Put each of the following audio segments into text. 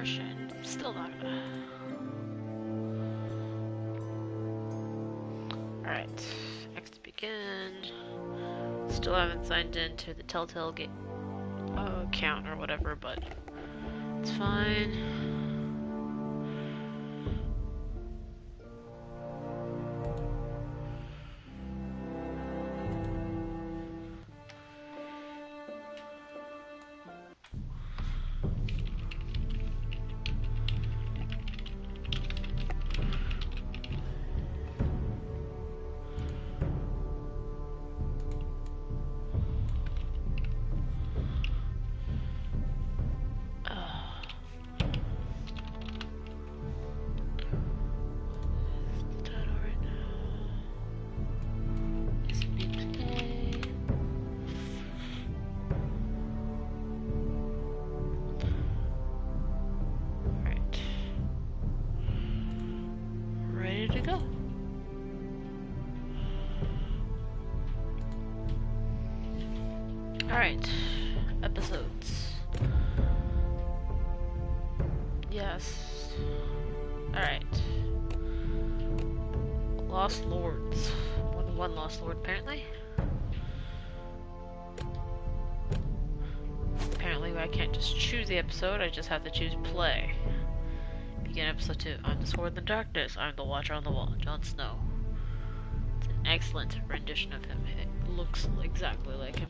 Martian. Still not gonna. Alright. Next begin. Still haven't signed in to the Telltale game account or whatever, but it's fine. Alright, episodes. Yes. Alright. Lost Lords. More than one Lost Lord, apparently. Apparently I can't just choose the episode, I just have to choose play. Begin episode 2. I'm the Sword in the Darkness. I'm the Watcher on the Wall. Jon Snow. It's an excellent rendition of him. It looks exactly like him.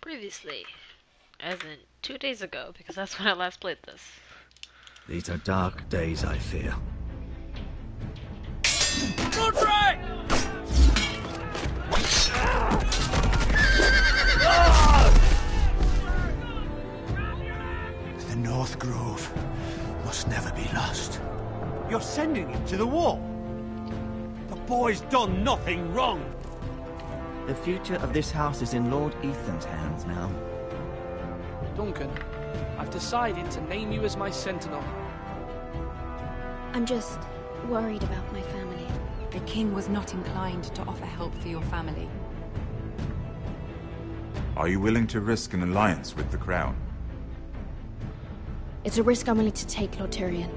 Previously, as in 2 days ago, because that's when I last played this. These are dark days, I fear. Godfrey! The North Grove must never be lost. You're sending him to the wall? The boy's done nothing wrong. The future of this house is in Lord Ethan's hands now. Duncan, I've decided to name you as my sentinel. I'm just worried about my family. The king was not inclined to offer help for your family. Are you willing to risk an alliance with the crown? It's a risk I'm willing to take, Lord Tyrion.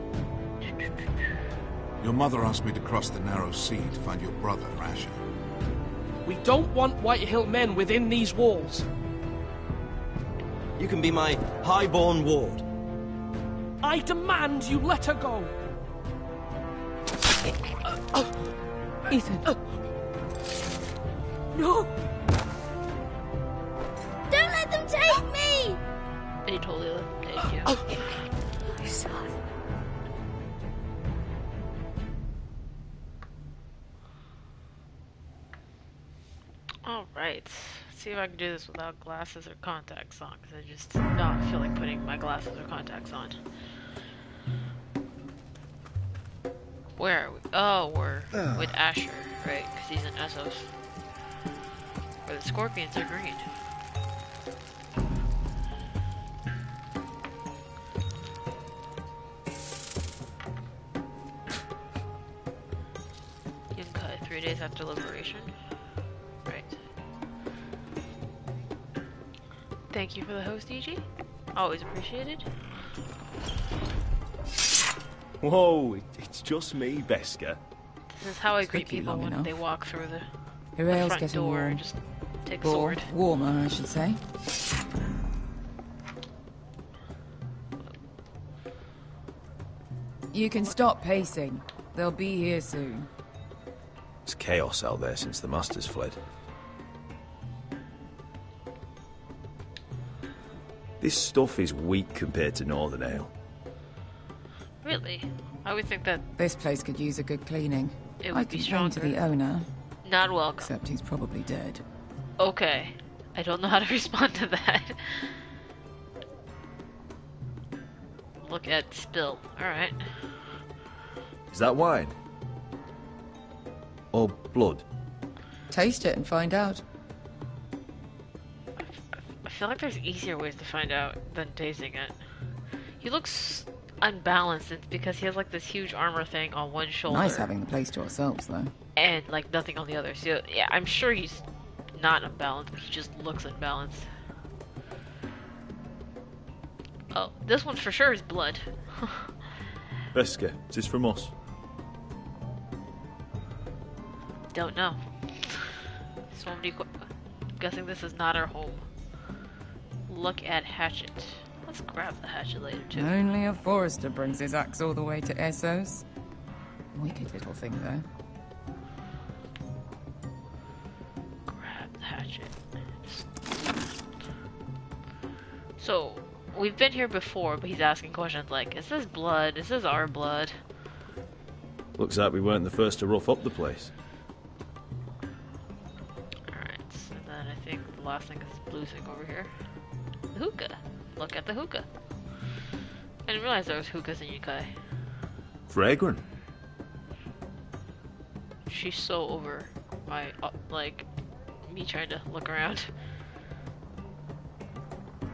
Your mother asked me to cross the narrow sea to find your brother, Asher. We don't want Whitehill men within these walls. You can be my highborn ward. I demand you let her go. Ethan. No! Don't let them take me! And he totally let him take you. My son. Alright, see if I can do this without glasses or contacts on, because I just not feel like putting my glasses or contacts on. Where are we? Oh, we're with Asher, right, because he's in Essos. Where the scorpions are green. You can cut it 3 days after liberation. Right. Thank you for the host, EG. Always appreciated. Whoa, it's just me, Beska. This is how I greet people when they walk through the rail's front getting door. warm. Just take a sword. Warmer, I should say. You can stop pacing. They'll be here soon. It's chaos out there since the Masters fled. This stuff is weak compared to Northern Ale. Really? I would think that This place could use a good cleaning. it I would be complained to stronger. the owner, Not welcome. except he's probably dead. Okay. I don't know how to respond to that. Look at spill. Alright. Is that wine? Or blood? Taste it and find out. I feel like there's easier ways to find out than tasting it. He looks unbalanced. It's because he has like this huge armor thing on one shoulder. Nice having the place to ourselves, though. And like nothing on the other. So yeah, I'm sure he's not unbalanced, but he just looks unbalanced. Oh, this one for sure is blood. Veska, is this from us? Don't know. So many guessing this is not our home. Look at hatchet. Let's grab the hatchet later too. Only a forester brings his axe all the way to Essos. Wicked little thing, though. Grab the hatchet. So, we've been here before, but he's asking questions like, is this blood? Is this our blood? Looks like we weren't the first to rough up the place. And then I think the last thing is blue thing over here. The hookah. Look at the hookah. I didn't realize there was hookahs in Yukai. Fragrant. She's so over my, like, me trying to look around. Am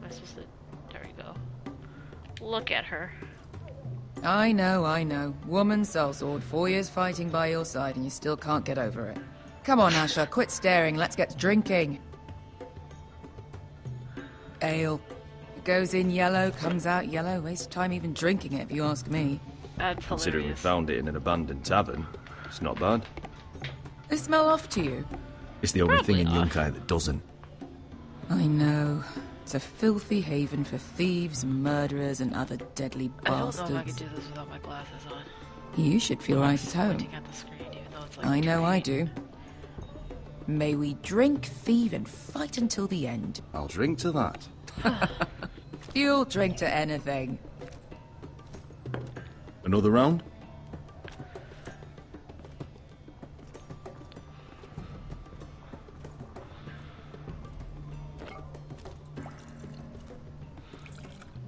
I supposed to... There we go. Look at her. I know. Woman sellsword, 4 years fighting by your side, and you still can't get over it. Come on, Asher, quit staring. Let's get to drinking. Ale. It goes in yellow, comes out yellow. Waste time even drinking it, if you ask me. That's hilarious. Considering we found it in an abandoned tavern, it's not bad. They smell off to you? It's the only thing in Probably Yunkai that doesn't. I know. It's a filthy haven for thieves, murderers, and other deadly bastards. I don't know if I can do this without my glasses on. You should feel right at home. Pointing at the screen, even though it's like I know I green. do. May we drink, thieve, and fight until the end. I'll drink to that. You'll drink to anything. Another round?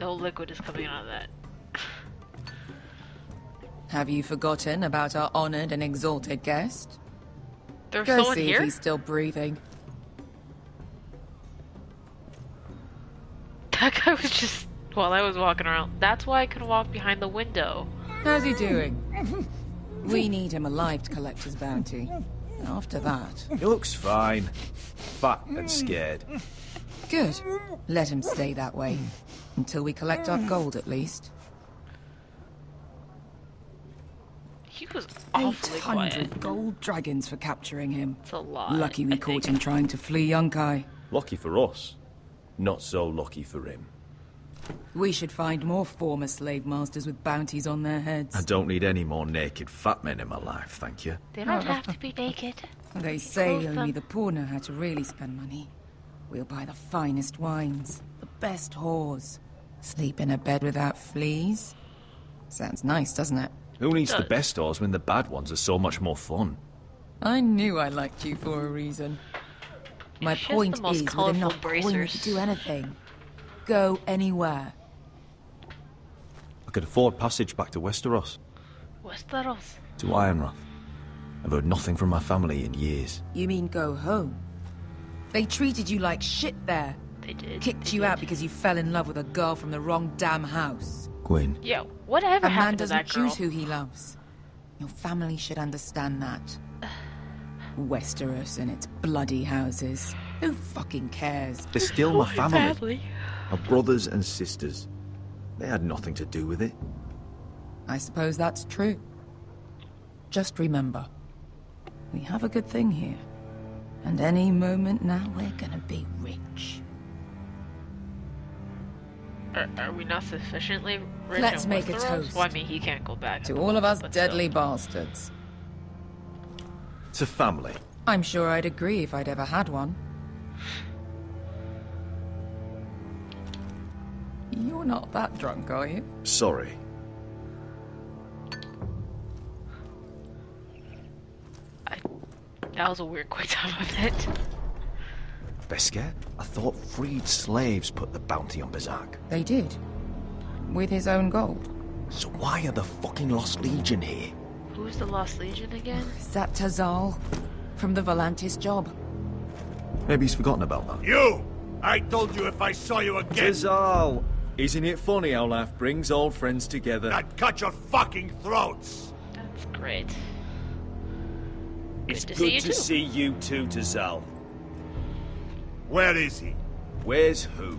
No liquid is coming out of that. Have you forgotten about our honored and exalted guest? There's Go someone see here? if he's still breathing. That guy was just... While I was walking around. That's why I could walk behind the window. How's he doing? We need him alive to collect his bounty. After that... He looks fine. Fat and scared. Good. Let him stay that way. Until we collect our gold, at least. He was awfully 800 quiet. gold dragons for capturing him. It's a lot. Lucky we I caught think. him trying to flee Yunkai. Lucky for us. Not so lucky for him. We should find more former slave masters with bounties on their heads. I don't need any more naked fat men in my life, thank you. They don't have to be naked. They say Close only them. the poor know how to really spend money. We'll buy the finest wines, the best whores, sleep in a bed without fleas. Sounds nice, doesn't it? Who needs the Does. best stores when the bad ones are so much more fun? I knew I liked you for a reason. My She has point the most is, with colourful enough coin, we bracers. could do anything. Go anywhere. I could afford passage back to Westeros, Westeros. to Ironrath. I've heard nothing from my family in years. You mean go home? They treated you like shit there. They did. Kicked They you did. out because you fell in love with a girl from the wrong damn house. Gwyn, Yeah, whatever A man happened to doesn't that girl? choose who he loves. Your family should understand that. Westeros and its bloody houses. Who fucking cares? they're still my family. Family. My brothers and sisters. They had nothing to do with it. I suppose that's true. Just remember, we have a good thing here. And any moment now, we're gonna be rich. Are we not sufficiently rich Let's in make a Westeros? toast. Well, I mean, he can't go back. To all of us but deadly still. bastards. To family. I'm sure I'd agree if I'd ever had one. You're not that drunk, are you? Sorry. That was a weird quick time of it. Besker? I thought freed slaves put the bounty on Berserk. They did. With his own gold. So why are the fucking Lost Legion here? Who's the Lost Legion again? Is that Tazal? From the Volantis job? Maybe he's forgotten about that. You! I told you if I saw you again... Tazal! Isn't it funny how life brings old friends together? I'd cut your fucking throats! That's great. It's Good good to to see see you too, Tazal. Where is he? Where's who?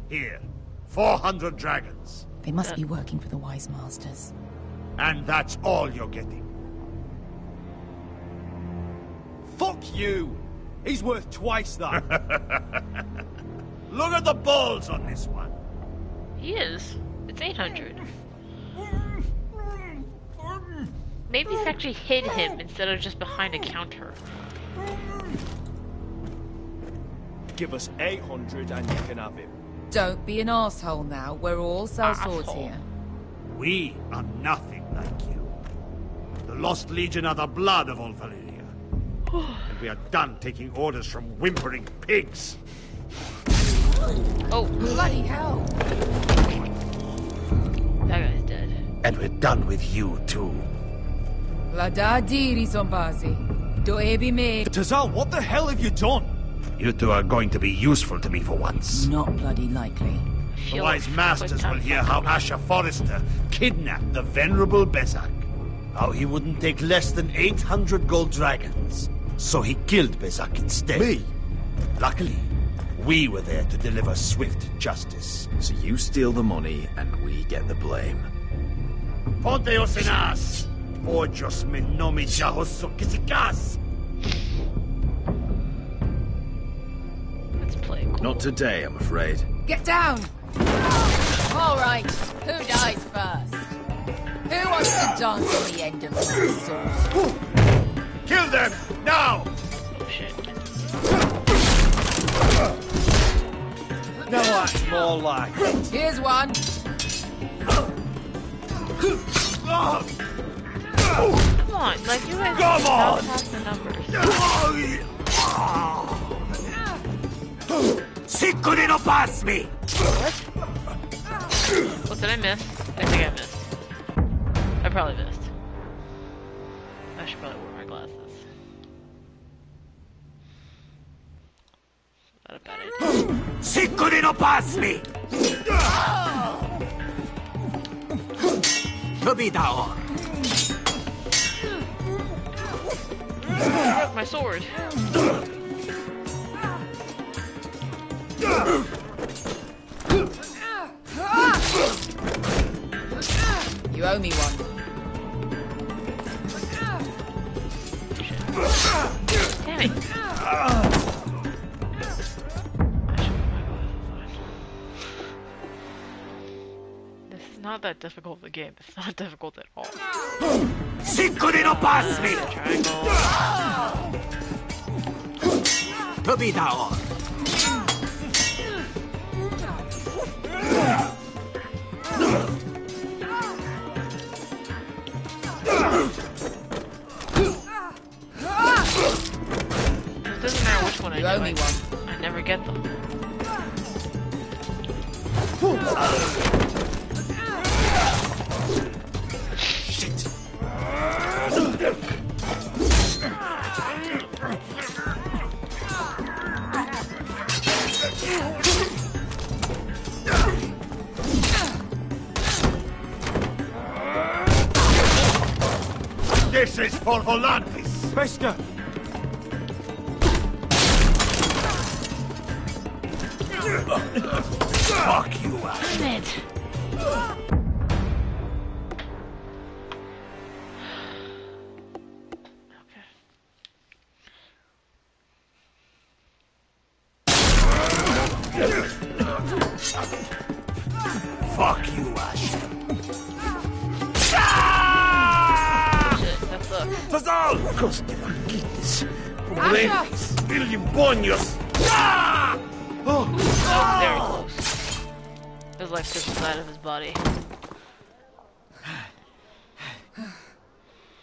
Here. 400 dragons. They must be working for the Wise Masters. And that's all you're getting. Fuck you! He's worth twice that. Look at the balls on this one. He is. It's 800. Maybe it's actually hid him instead of just behind a counter. Give us 800 and you can have him. Don't be an asshole now. We're all sellswords Asshole. here. We are nothing like you. The Lost Legion are the blood of all Valyria. And we are done taking orders from whimpering pigs. Oh, Bloody hell! that guy's dead. And we're done with you, too. La da diri zombazi. Do ebi me. Tazal, what the hell have you done? You two are going to be useful to me for once. Not bloody likely. The wise masters will hear how Asher Forrester kidnapped the venerable Bezak. How he wouldn't take less than 800 gold dragons. So he killed Bezak instead. Me? Luckily, we were there to deliver swift justice. So you steal the money and we get the blame. Ponteos en as! Ojos me nomi jahoso kisikas! Let's play cool. Not today, I'm afraid. Get down! All right, who dies first? Who wants to dance on the end of my sword? Kill them! Now! Oh shit. No, that's more like it. Here's one. Come on, like you guys Come on! have the numbers. Siccone no pass me! What did I miss? I think I missed. I probably missed. I should probably wear my glasses. Not a bad idea. Siccone no pass me! Kabitaor! I broke my sword. You owe me one. Damn it. This is not that difficult of a game. It's not difficult at all. Siccone no pass me! Triangle. Kabitaor! It doesn't matter which one I You do. owe me one. I never get them. Shit! This is for Volantis! Beskar! Fuck you, Ash! Damn it. Fuck you, Ash! Shit, that sucks. Tazal! Coste vaquites! Problemas! Bilimbonios! That was very close. His life took inside of his body.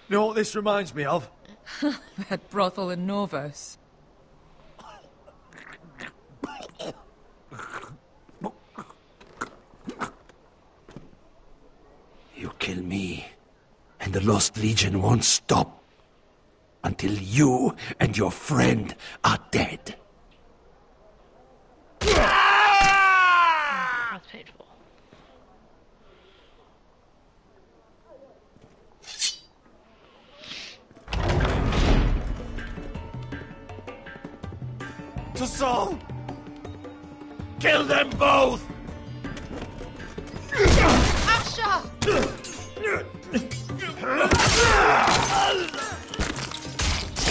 You know what this reminds me of? That brothel in Norvos. You kill me, And the Lost Legion won't stop until you and your friend are dead. That's painful. Tassal! Kill them both! Asher!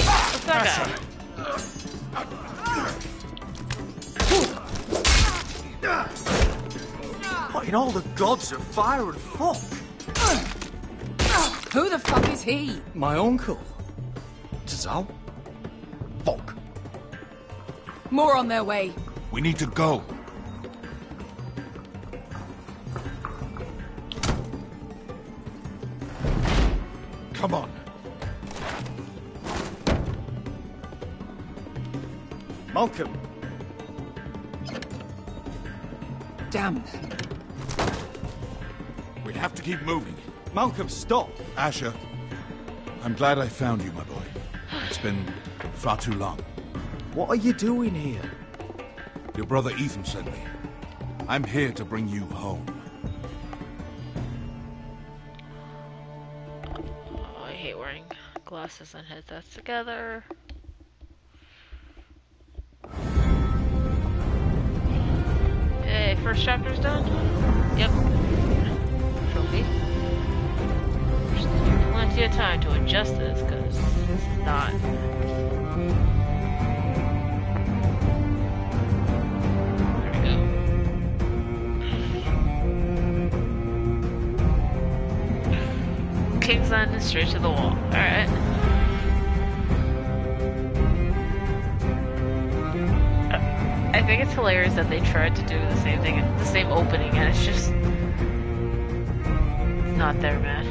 What's that guy? What in all the gods of fire and fuck? Who the fuck is he? My uncle. Tazal? Fuck. More on their way. We need to go. Come on. Malcolm. Damn. We have to keep moving. Malcolm, stop. Asher, I'm glad I found you, my boy. It's been far too long. What are you doing here? Your brother Ethan sent me. I'm here to bring you home. Oh, I hate wearing glasses and headsets together. Hey, first chapter's done? Yep. Trophy. There's plenty of time to adjust this, because this is not... There we go. King's Landing straight to the wall. Alright. I think it's hilarious that they tried to do the same thing, the same opening, and it's just it's not there, man.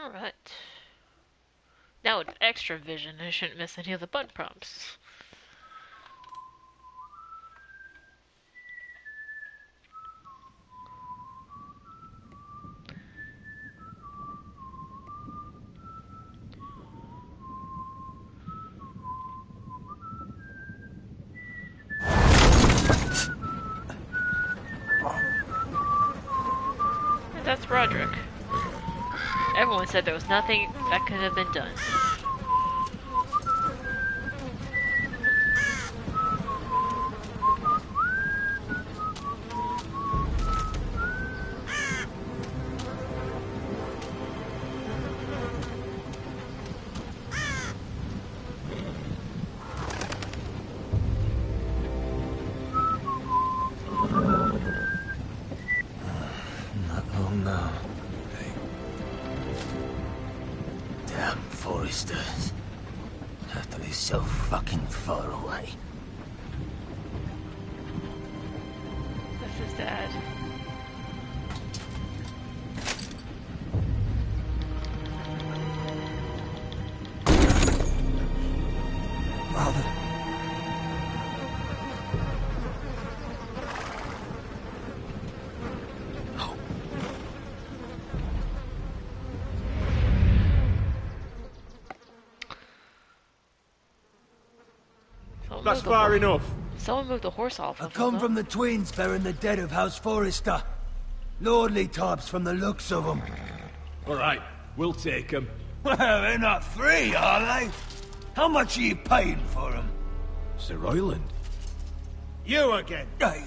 Alright. Now with extra vision, I shouldn't miss any of the button prompts. And that's Roderick. Everyone said there was nothing that could have been done. Not long now. Damn foresters. Have to be so fucking far away. This is Dad. Father. That's far enough. Someone moved the horse off. I come from the twins bearing the dead of House Forrester. Lordly types from the looks of them. All right, we'll take them. Well, they're not free, are they? How much are you paying for them? Sir Royland. You again. What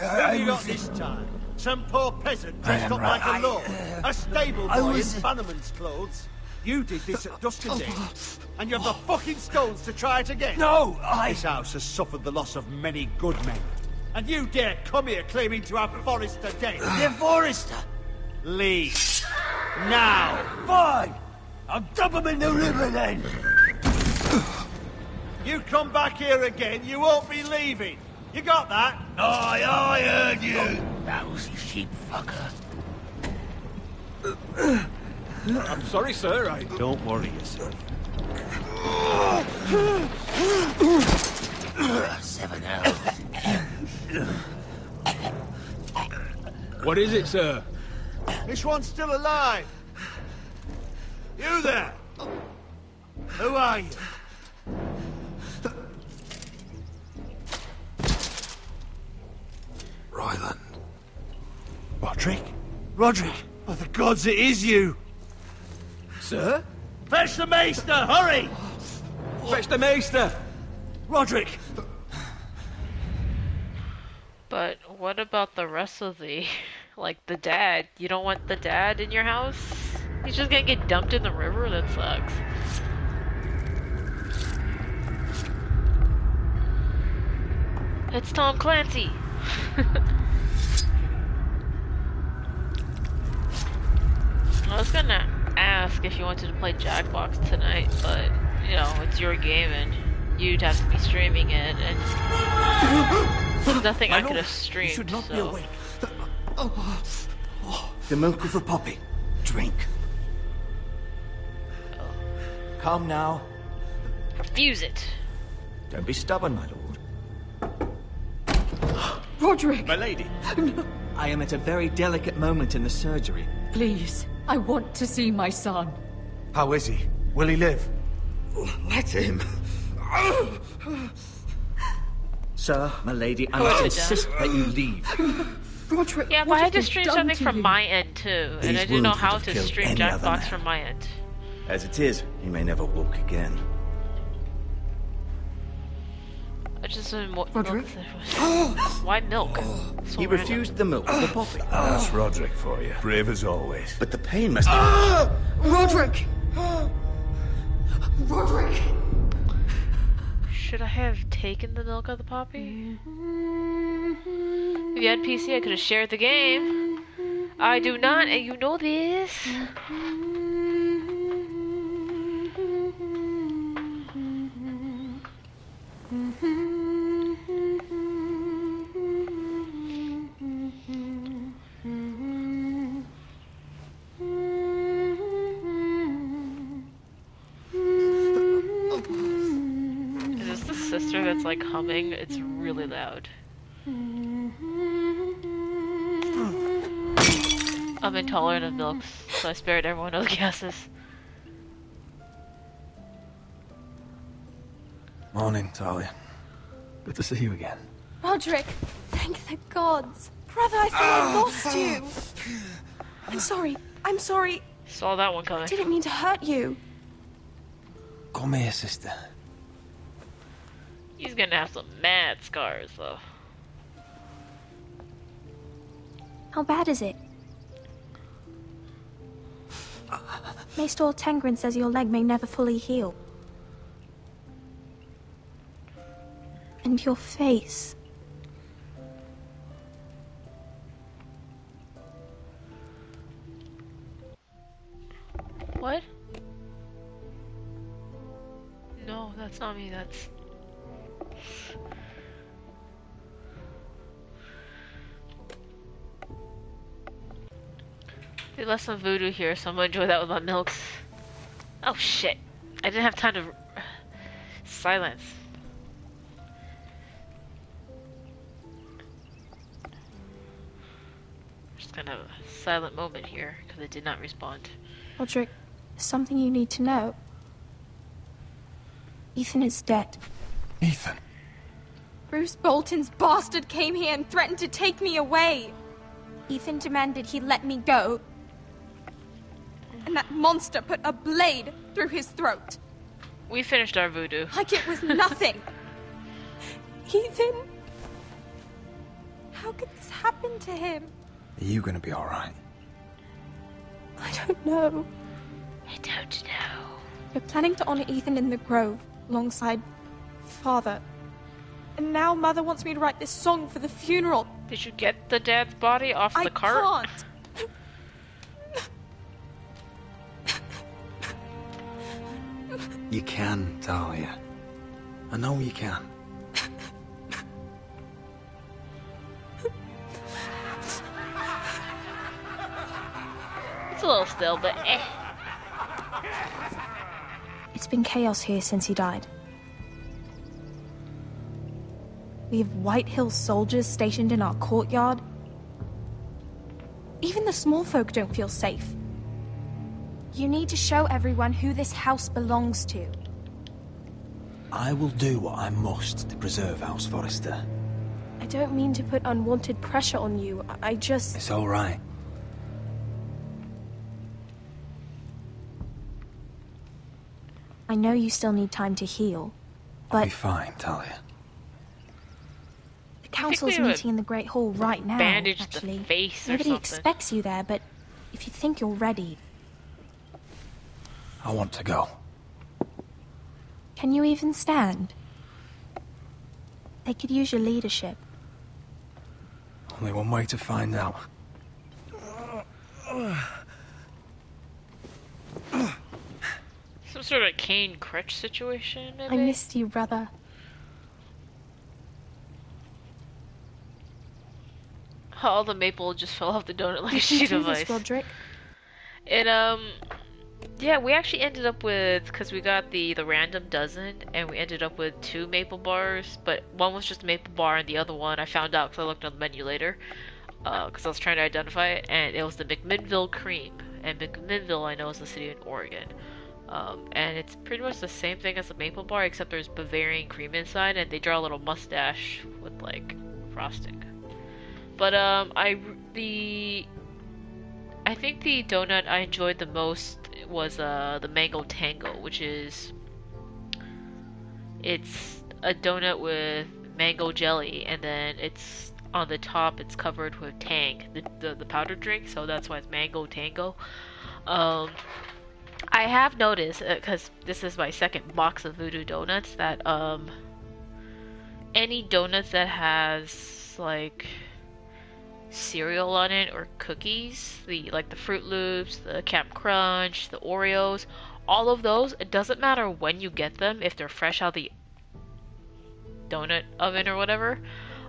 have you got this time? Some poor peasant dressed up like a lord. A stable boy in Bannerman's clothes. You did this at Duskendale, and you have the fucking stones to try it again. No, This house has suffered the loss of many good men. And you dare come here claiming to have Forrester dead? The Forrester? Leave. Now. Fine! I'll dump him in the river then! You come back here again, you won't be leaving. You got that? Aye, I heard you! Lousy sheep fucker. I'm sorry, sir. Don't worry yourself. 7 hours. What is it, sir? This one's still alive. You there? Who are you? Ryland. Roderick? Roderick! Oh, the gods, it is you! Sir? Fetch the maester, hurry! Fetch the maester! Roderick! But what about the rest of the... like, the dad? You don't want the dad in your house? He's just gonna get dumped in the river? That sucks. It's Tom Clancy! I was gonna ask if you wanted to play Jackbox tonight, but, you know, it's your game and you'd have to be streaming it, and there's nothing I could have streamed, You should not be so... awake. The milk of the poppy. Drink. Come now. Refuse it! Don't be stubborn, my lord. Roderick! My lady. I am at a very delicate moment in the surgery. Please, I want to see my son. How is he? Will he live? Let him. Sir, my lady, I Put must it insist down. that you leave. Roderick, Yeah, but what I had to have they stream done something to from you? my end too, and These I didn't know wounds how would have to killed stream any other Jackbox man. from my end. As it is, he may never walk again. I just didn't what Roderick? Why milk? So He random. refused the milk of the poppy. That's Roderick for you. Brave as always. But the pain must... Roderick! Roderick! Should I have taken the milk of the poppy? If you had PC, I could have shared the game. I do not, and you know this. Is this the sister that's like humming? It's really loud. I'm intolerant of milk, so I spared everyone other guesses. Morning, Talia. Good to see you again. Roderick, thank the gods. Brother, I thought I lost you. I'm sorry. I'm sorry. Saw that one I coming. didn't mean to hurt you. Come here, sister. He's gonna have some mad scars, though. How bad is it? Maester Tengrin says your leg may never fully heal. And your face. What? No, that's not me, that's... They left some voodoo here, so I'm gonna enjoy that with my milks. Oh shit. I didn't have time to... silence. Just gonna have a silent moment here, because I did not respond. Roderick, there's something you need to know. Ethan is dead. Ethan. Bruce Bolton's bastard came here and threatened to take me away. Ethan demanded he let me go. And that monster put a blade through his throat. We finished our voodoo. Like it was nothing. Ethan... How could this happen to him? Are you gonna be alright? I don't know. I don't know. We're planning to honor Ethan in the grove, alongside Father. And now Mother wants me to write this song for the funeral. Did you get the dad's body off the cart? I can't. You can, Talia. I know you can. It's a little still, but eh. It's been chaos here since he died. We have White Hill soldiers stationed in our courtyard. Even the small folk don't feel safe. You need to show everyone who this house belongs to. I will do what I must to preserve House Forrester. I don't mean to put unwanted pressure on you. I just... It's all right. I know you still need time to heal, I'll but... be fine, Talia. The council's meeting in the Great Hall right now, bandage actually. the face or Nobody something. expects you there, but if you think you're ready... I want to go. Can you even stand? They could use your leadership. Only one way to find out. Some sort of Kane crutch situation, maybe? I missed you, brother. All the maple just fell off the donut like a You can sheet do of this, ice. Roderick. It, yeah, we actually ended up with, because we got the random dozen, and we ended up with 2 maple bars, but one was just a maple bar, and the other one I found out because I looked on the menu later, because I was trying to identify it, and it was the McMinnville Cream, and McMinnville I know is the city in Oregon, and it's pretty much the same thing as a maple bar, except there's Bavarian cream inside, and they draw a little mustache with, like, frosting. But, I think the donut I enjoyed the most was the Mango Tango, which is it's a donut with mango jelly, and then it's on the top it's covered with Tang, the powdered drink, so that's why it's Mango Tango. I have noticed, because this is my second box of Voodoo Donuts, that any donuts that has like cereal on it or cookies, like the Fruit Loops, the Cap'n Crunch, the Oreos, all of those, it doesn't matter when you get them, if they're fresh out of the donut oven or whatever,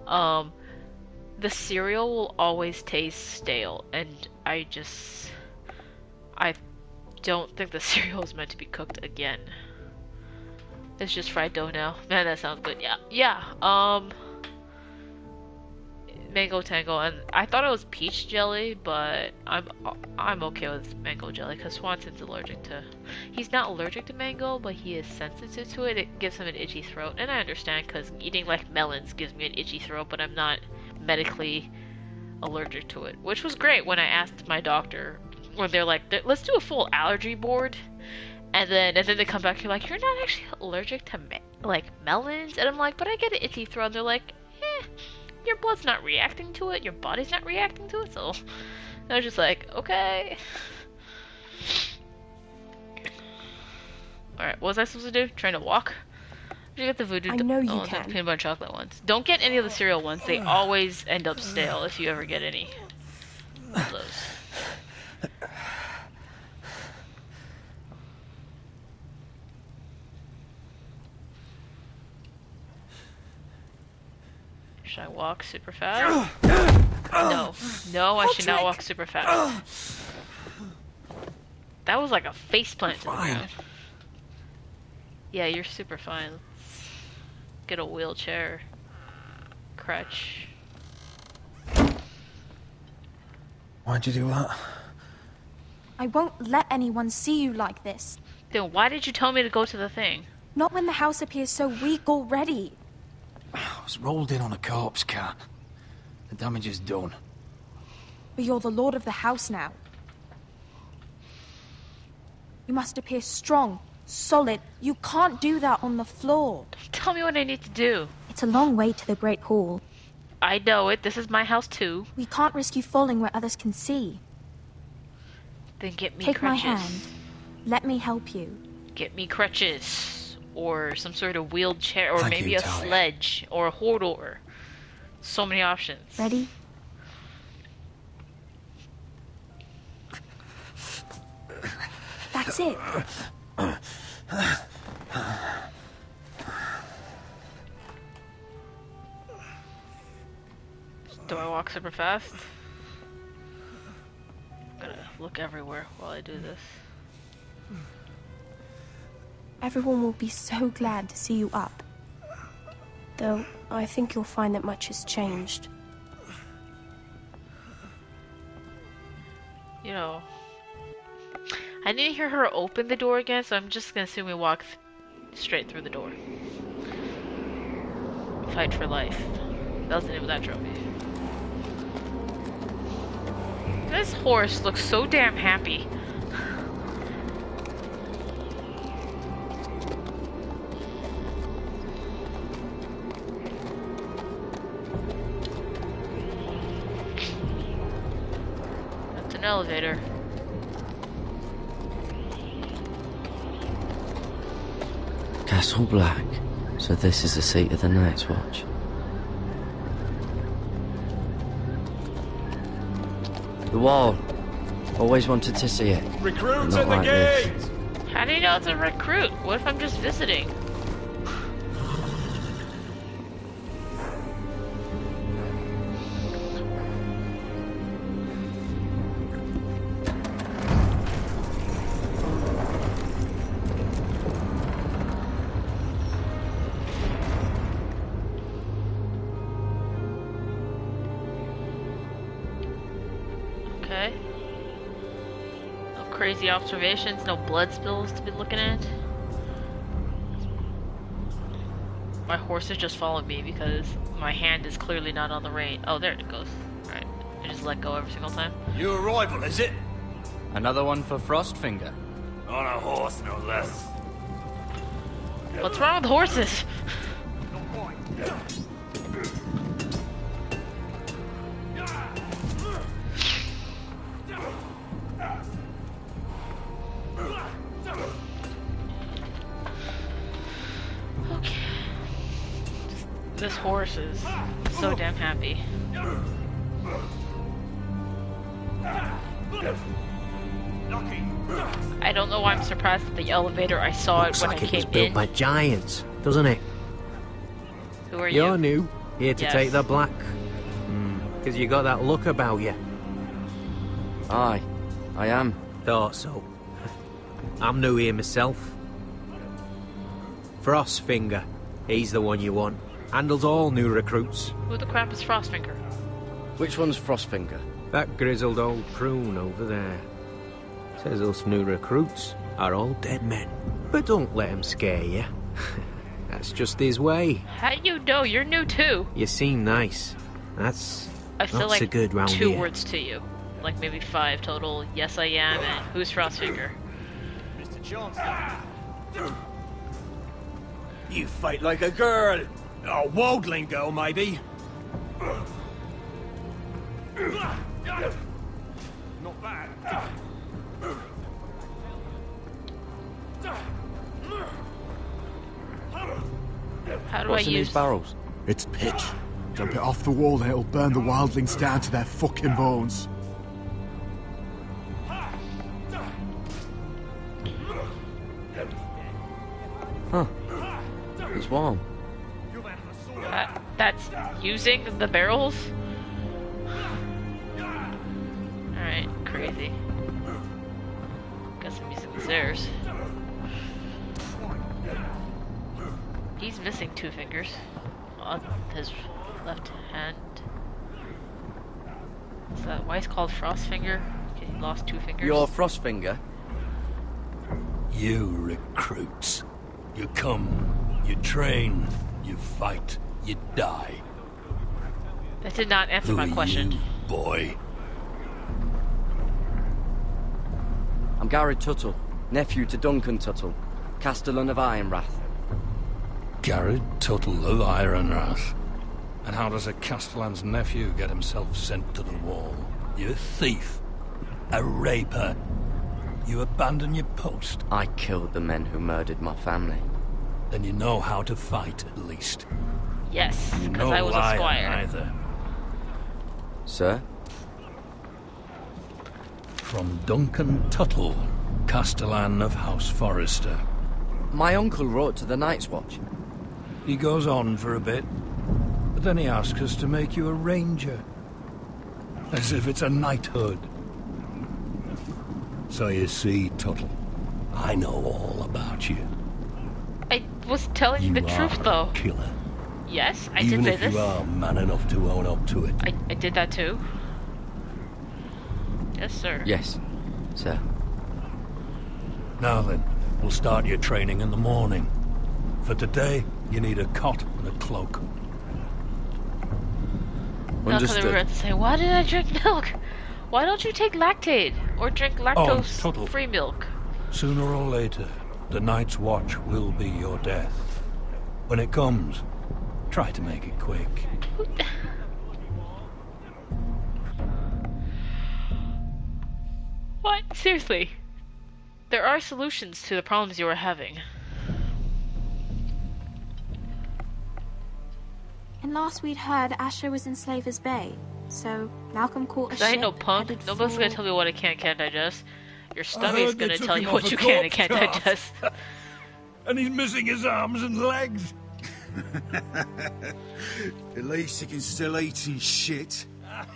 the cereal will always taste stale, and I don't think the cereal is meant to be cooked again. It's just fried dough now. Man, that sounds good. Yeah. Mango Tango, and I thought it was peach jelly, but I'm okay with mango jelly because Swanson's allergic to. He's not allergic to mango, but he is sensitive to it. It gives him an itchy throat, and I understand because eating like melons gives me an itchy throat, but I'm not medically allergic to it, which was great when I asked my doctor when they're like, let's do a full allergy board, and then they come back and like, you're not actually allergic to like melons, and I'm like, but I get an itchy throat, and they're like, your blood's not reacting to it, your body's not reacting to it, so I was just like, okay. Alright, what was I supposed to do? Trying to walk? Did you get the voodoo? I know you the can. peanut butter chocolate ones. Don't get any of the cereal ones. They always end up stale if you ever get any of those. Should I walk super fast? No, I should not walk super fast. That was like a faceplant to the ground. Yeah, you're super fine. Let's get a wheelchair. Crutch. Why'd you do that? I won't let anyone see you like this. Then why did you tell me to go to the thing? Not when the house appears so weak already. I was rolled in on a corpse cart. The damage is done. But you're the lord of the house now. You must appear strong, solid. You can't do that on the floor. Tell me what I need to do. It's a long way to the Great Hall. I know it. This is my house too. We can't risk you falling where others can see. Then get me Take crutches. my hand. Let me help you. Get me crutches. or some sort of wheeled chair, or Thank maybe you, a Talia. sledge, or a Hodor. So many options. Ready? That's it. Do I walk super fast? I'm gonna look everywhere while I do this. Everyone will be so glad to see you up. Though, I think you'll find that much has changed. You know, I didn't hear her open the door again, so I'm just gonna assume we walk straight through the door. Fight for life. That was the name of that trophy. This horse looks so damn happy. That's an elevator. Castle Black. So this is the seat of the Night's Watch. The wall. Always wanted to see it. Recruits Not at the like gate! this. How do you know it's a recruit? What if I'm just visiting? Okay. No crazy observations, no blood spills to be looking at. My horse is just following me because my hand is clearly not on the rein. Oh, there it goes. Alright. I just let go every single time. New arrival, is it? Another one for Frostfinger. On a horse, no less. What's wrong with horses? Okay. This horse is so damn happy. I don't know why I'm surprised at the elevator. I saw Looks it when like I it was came built in. by giants, doesn't it? Who are you? You're new, here to Yes. take the black. Because you got that look about you. Aye, I am. Thought so. I'm new here myself. Frostfinger, he's the one you want. Handles all new recruits. Who the crap is Frostfinger? Which one's Frostfinger? That grizzled old prune over there. Says us new recruits are all dead men. But don't let him scare you. That's just his way. How do you know? You're new too. You seem nice. That's I feel not like so good round two here. words to you. Like maybe 5 total. Yes, I am, and who's Frostfinger? Mr. Johnson. You fight like a girl. A wildling girl, maybe. Not bad. How do What's I in use these barrels? It's pitch. Jump it off the wall and it'll burn the wildlings down to their fucking bones. Huh. It's warm. That's using the barrels? Alright, crazy. Guess I'm using the stairs. He's missing 2 fingers on his left hand. Is that why he's called Frostfinger? Okay, he lost 2 fingers. You're Frostfinger? You recruits. You come, you train, you fight, you die. That did not answer Who my are question. you, boy? I'm Gary Tuttle, nephew to Duncan Tuttle, Castellan of Ironrath. Garrett Tuttle of Ironrath. And how does a Castellan's nephew get himself sent to the wall? You a thief. A raper. You abandon your post. I killed the men who murdered my family. then you know how to fight, at least. Yes, You're because no I was a liar squire. either. Sir? From Duncan Tuttle, Castellan of House Forrester. My uncle wrote to the Night's Watch. He goes on for a bit, but then he asks us to make you a ranger. As if it's a knighthood. So you see, Tuttle, I know all about you. I was telling you the truth, are though. A killer. Yes, I Even did say if this. you are man enough to own up to it. I did that too. Yes, sir. Yes, sir. Now then, we'll start your training in the morning. For today, you need a cot and a cloak. Now, because we were about to say, why did I drink milk? Why don't you take lactate or drink lactose-free milk? Sooner or later, the Night's Watch will be your death. When it comes, try to make it quick. What? Seriously. There are solutions to the problems you are having. And last we'd heard, Asher was in Slaver's Bay. So Malcolm caught a ship. I ain't no punk. headed Nobody's for- gonna tell me what I can and can't digest. Your heard stomach's they gonna took tell him you off what a you can and corpse can't cart. digest. And he's missing his arms and legs. At least he can still eat his shit.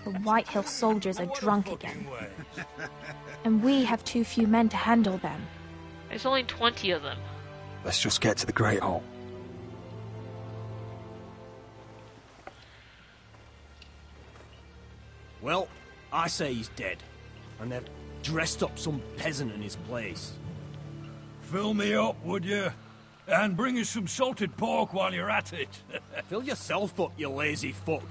The White Hill soldiers are drunk again. And we have too few men to handle them. There's only 20 of them. Let's just get to the Great Hall. Well, I say he's dead. And they've dressed up some peasant in his place. Fill me up, would you? And bring us some salted pork while you're at it. Fill yourself up, you lazy fuck.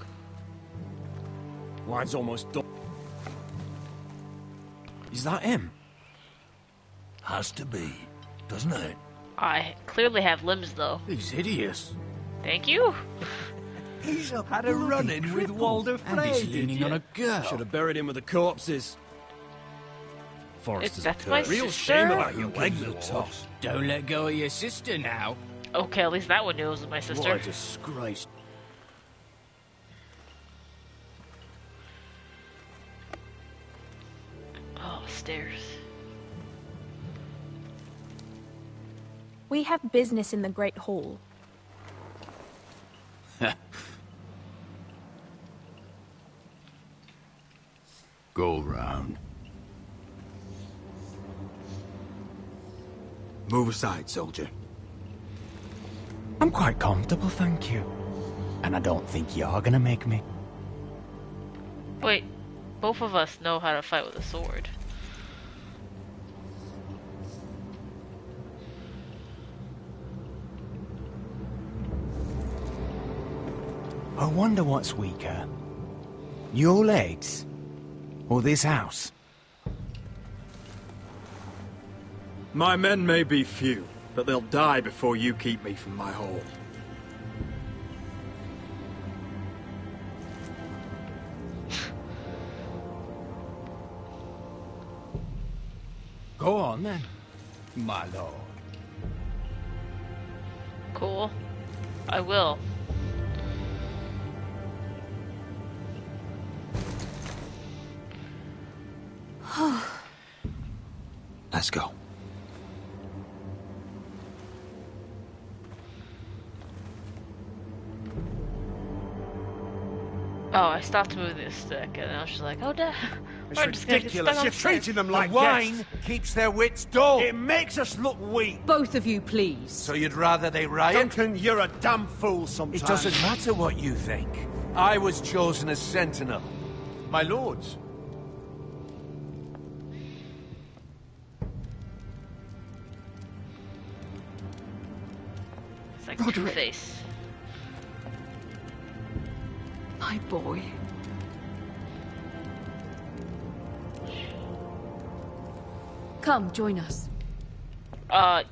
Wine's almost done. Is that him? Has to be, doesn't it? I clearly have limbs, though. He's hideous. Thank you. He's a Had a run-in with Walder And he's Frey, leaning did on you? a girl. Should have buried him with the corpses. Forrester's That's a my turd. Real sister. shame about Who your gives legs, a Lord. toss? Don't let go of your sister now. Okay, at least that one knew it was my sister. What a disgrace. Oh, stairs. We have business in the Great Hall. Go round. Move aside, soldier. I'm quite comfortable, thank you. And I don't think you're gonna make me. Wait, both of us know how to fight with a sword. I wonder what's weaker. Your legs? Or this house? My men may be few, but they'll die before you keep me from my hole. Go on then, my lord. Cool. I will. Let's go. Oh, I stopped moving the stick, and I was just like, oh, no. It's I'm just gonna get stuck ridiculous. on You're the stairs. treating them like The wine guests. keeps their wits dull. It makes us look weak. Both of you, please. So you'd rather they riot? Duncan, you're a damn fool sometimes. It doesn't matter what you think. I was chosen as sentinel. My lords. It's like Roderick. Two-Face. My boy. Come, join us.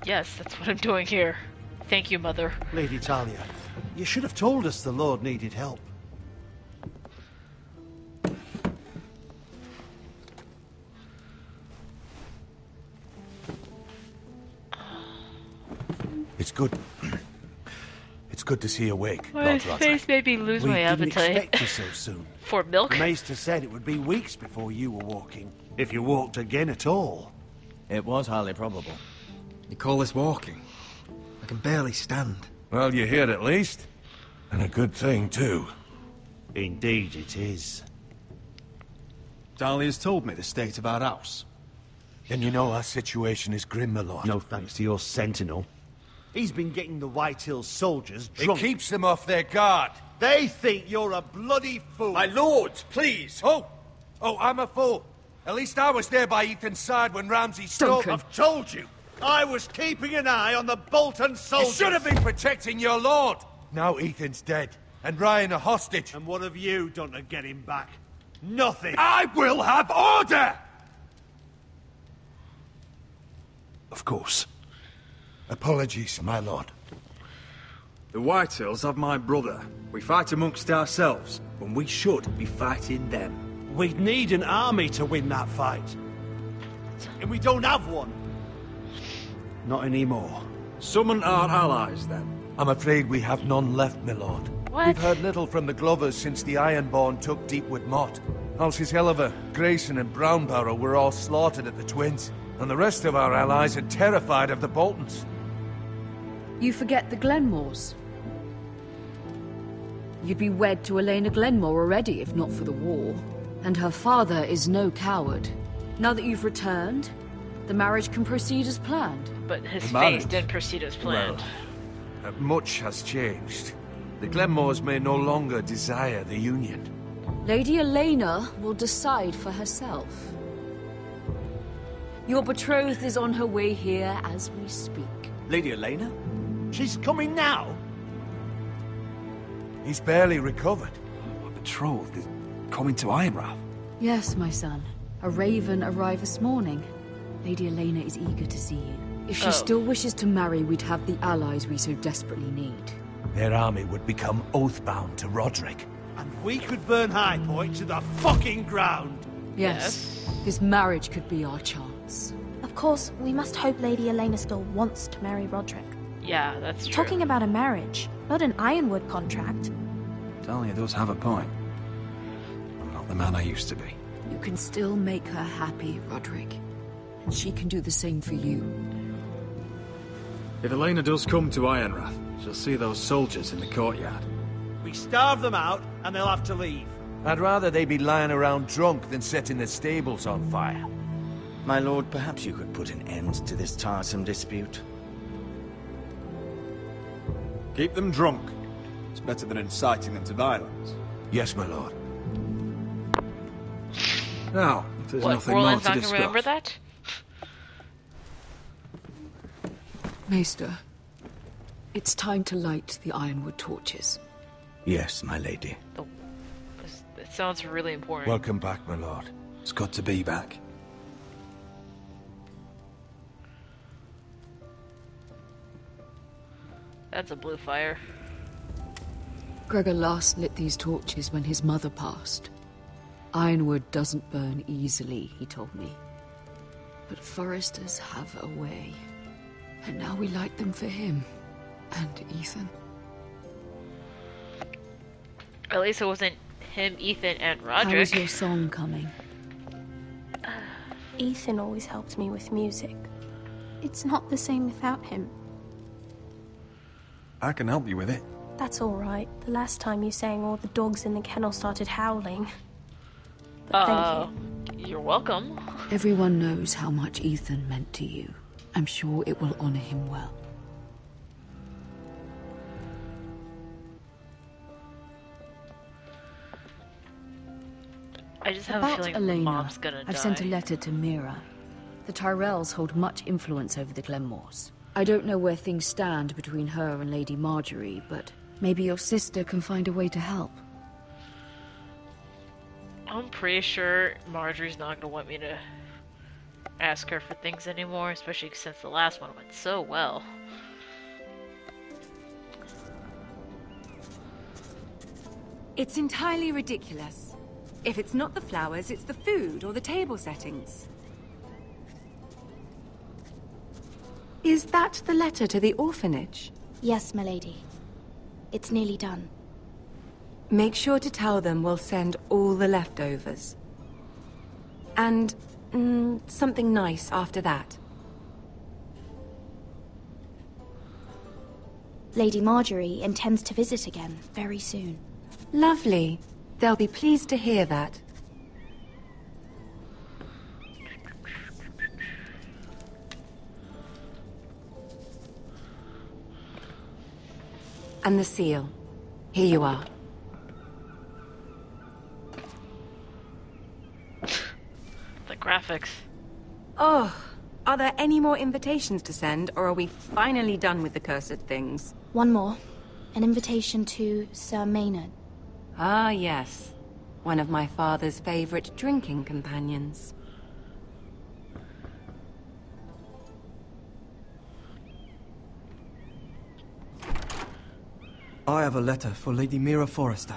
Yes, that's what I'm doing here. Thank you, Mother. Lady Talia, you should have told us the Lord needed help. It's good. good to see you awake, My Lord Roderick. face made me lose We my didn't appetite. expect you so soon. For milk? The Maester said it would be weeks before you were walking, if you walked again at all. It was highly probable. You call this walking? I can barely stand. Well, you're here at least. And a good thing, too. Indeed it is. Dahlia's told me the state of our house. Then you know our situation is grim, my lord. No thanks to your sentinel. He's been getting the White Hills soldiers drunk. It keeps them off their guard. They think you're a bloody fool. My lords, please. Oh, I'm a fool. At least I was there by Ethan's side when Ramsay stole... I've told you. I was keeping an eye on the Bolton soldiers. You should have been protecting your lord. Now Ethan's dead, and Ryan a hostage. And what have you done to get him back? Nothing. I will have order! Of course. Apologies, my lord. The Whitehills have my brother. We fight amongst ourselves, when we should be fighting them. We'd need an army to win that fight. And we don't have one. Not anymore. Summon our allies, then. I'm afraid we have none left, my lord. What? We've heard little from the Glovers since the Ironborn took Deepwood Motte. Houses Helliver, Grayson and Brownbarrow were all slaughtered at the Twins, and the rest of our allies are terrified of the Boltons. You forget the Glenmores. You'd be wed to Elena Glenmore already if not for the war. And her father is no coward. Now that you've returned, the marriage can proceed as planned. But his The face marriage? didn't proceed as planned. Well, much has changed. The Glenmores may no longer desire the union. Lady Elena will decide for herself. Your betrothed is on her way here as we speak. Lady Elena? She's coming now? He's barely recovered. My betrothed is coming to Ironrath. Yes, my son. A raven arrived this morning. Lady Elena is eager to see you. If she still wishes to marry, we'd have the allies we so desperately need. Their army would become oath-bound to Roderick. And we could burn High Point to the fucking ground. Yes. This marriage could be our chance. Of course, we must hope Lady Elena still wants to marry Roderick. Yeah, that's true. Talking about a marriage, not an Ironwood contract. Dahlia does have a point. I'm not the man I used to be. You can still make her happy, Roderick. And she can do the same for you. If Elena does come to Ironrath, she'll see those soldiers in the courtyard. We starve them out, and they'll have to leave. I'd rather they be lying around drunk than setting the stables on fire. My lord, perhaps you could put an end to this tiresome dispute. Keep them drunk. It's better than inciting them to violence. Yes, my lord. Now, if there's What, nothing more Roland's to not discuss. gonna remember that? Maester, it's time to light the ironwood torches. Yes, my lady. It sounds really important. Welcome back, my lord. It's good to be back. That's a blue fire. Gregor last lit these torches when his mother passed. Ironwood doesn't burn easily, he told me. But foresters have a way. And now we light them for him. And Ethan. At least it wasn't him, Ethan, and Roderick. How is your song coming? Ethan always helps me with music. It's not the same without him. I can help you with it. That's all right. The last time you sang, all the dogs in the kennel started howling. Thank you. You're welcome. Everyone knows how much Ethan meant to you. I'm sure it will honor him well. I just have About a feeling Elena, Mom's gonna die. I've sent a letter to Mira. The Tyrells hold much influence over the Glenmores. I don't know where things stand between her and Lady Marjorie, but maybe your sister can find a way to help. I'm pretty sure Marjorie's not gonna want me to ask her for things anymore, especially since the last one went so well. It's entirely ridiculous. If it's not the flowers, it's the food or the table settings. Is that the letter to the orphanage? Yes, my lady. It's nearly done. Make sure to tell them we'll send all the leftovers. And something nice after that. Lady Marjorie intends to visit again very soon. Lovely. They'll be pleased to hear that. And the seal. Here you are. The graphics. Oh, are there any more invitations to send, or are we finally done with the cursed things? One more. An invitation to Sir Maynard. Ah, yes. One of my father's favorite drinking companions. I have a letter for Lady Mira Forrester.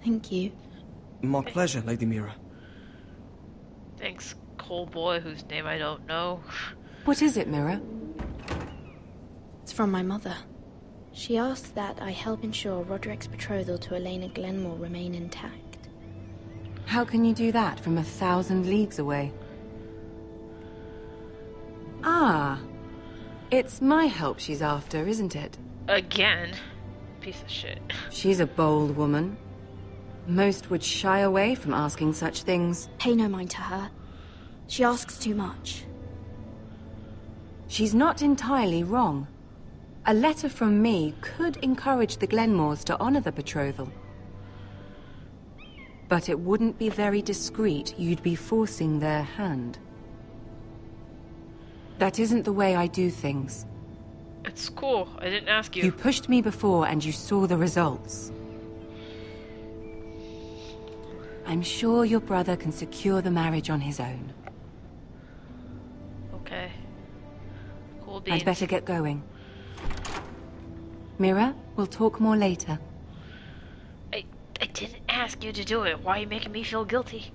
Thank you. My pleasure, Lady Mira. Thanks, coal boy whose name I don't know. What is it, Mira? It's from my mother. She asked that I help ensure Roderick's betrothal to Elena Glenmore remain intact. How can you do that from 1,000 leagues away? Ah. It's my help she's after, isn't it? Again? Piece of shit. She's a bold woman. Most would shy away from asking such things. Pay no mind to her. She asks too much. She's not entirely wrong. A letter from me could encourage the Glenmores to honor the betrothal. But it wouldn't be very discreet. You'd be forcing their hand. That isn't the way I do things. It's cool. I didn't ask you. You pushed me before and you saw the results. I'm sure your brother can secure the marriage on his own. Okay. Cool beans. I'd better get going. Mira, we'll talk more later. I didn't ask you to do it. Why are you making me feel guilty?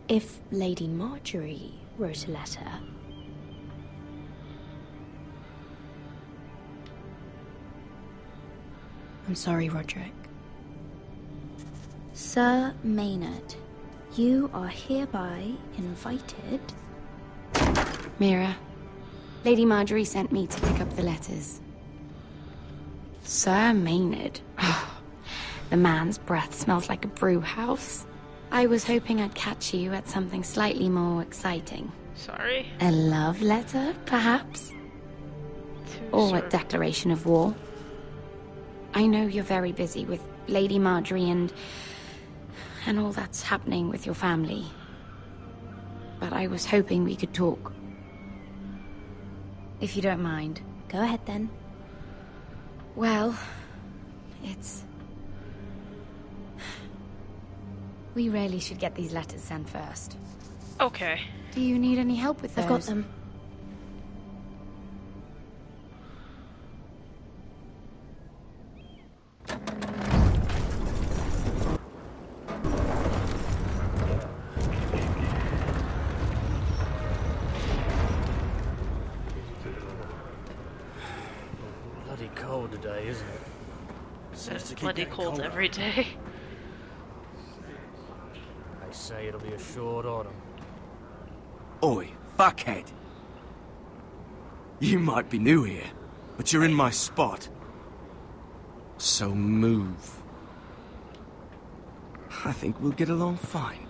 If Lady Marjorie wrote a letter... I'm sorry, Roderick. Sir Maynard, you are hereby invited... Mira, Lady Marjorie sent me to pick up the letters. Sir Maynard. The man's breath smells like a brew house. I was hoping I'd catch you at something slightly more exciting. Sorry? A love letter, perhaps? Or a declaration of war? I know you're very busy with Lady Marjorie and all that's happening with your family. But I was hoping we could talk. If you don't mind. Go ahead, then. Well, it's... We really should get these letters sent first. Okay. Do you need any help with those? I've got them. Bloody cold today, isn't it? It's bloody cold every day. They say it'll be a short autumn. Oi, fuckhead. You might be new here, but you're in my spot. So move. I think we'll get along fine.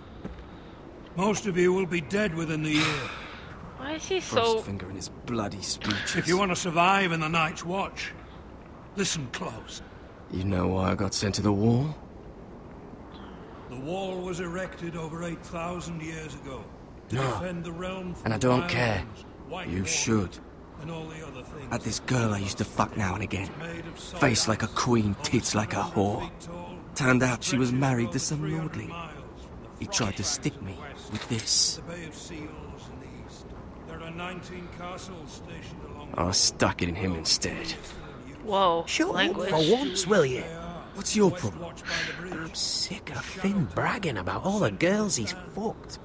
Most of you will be dead within the year. Why is he so... Frostfinger and his bloody speeches. If you want to survive in the Night's Watch, listen close. You know why I got sent to the wall? The wall was erected over 8,000 years ago. To No, defend the realm from and I don't wild care. ones, white You walkers, should. and all the other things. Had this girl I used to fuck now and again. Face like a queen, tits like a whore. Turned out she was married to some lordling. He tried to stick me with this. The Bay of Seals in the east, I stuck it in him instead. Whoa, Shut language. up for once, will you? What's your problem? I'm sick of Finn bragging about all the girls he's fucked.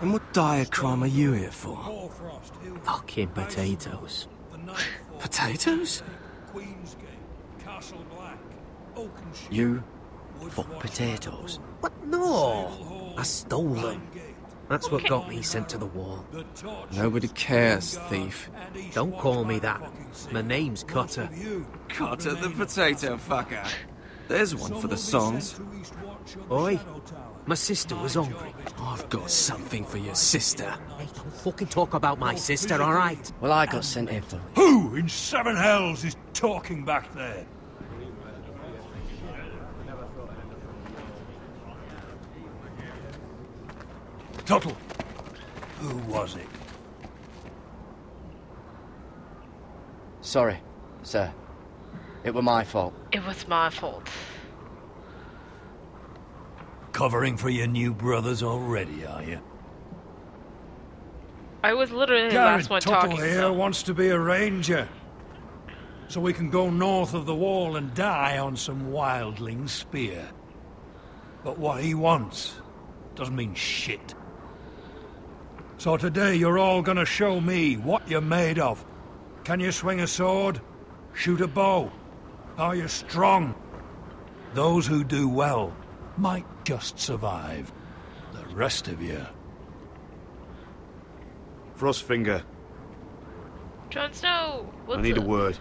And what dire crime are you here for? Fucking potatoes. Potatoes? You fuck potatoes? What? No! I stole them. That's what got me sent to the wall. Nobody cares, thief. Don't call me that. My name's Cutter. Cutter the potato fucker. There's one for the songs. Oi, my sister was hungry. I've got something for your sister. Hey, don't fucking talk about my sister, alright? Well, I got sent here for it. Who in seven hells is talking back there? Tuttle, who was it? Sorry, sir. It were my fault. It was my fault. Covering for your new brothers already, are you? I was literally the Garrett last one Tuttle talking. here So. wants to be a ranger. So we can go north of the wall and die on some wildling spear. But what he wants doesn't mean shit. So today you're all gonna show me what you're made of. Can you swing a sword? Shoot a bow? Are you strong? Those who do well might just survive. The rest of you... Frostfinger, Jon Snow! What's I need a up? word.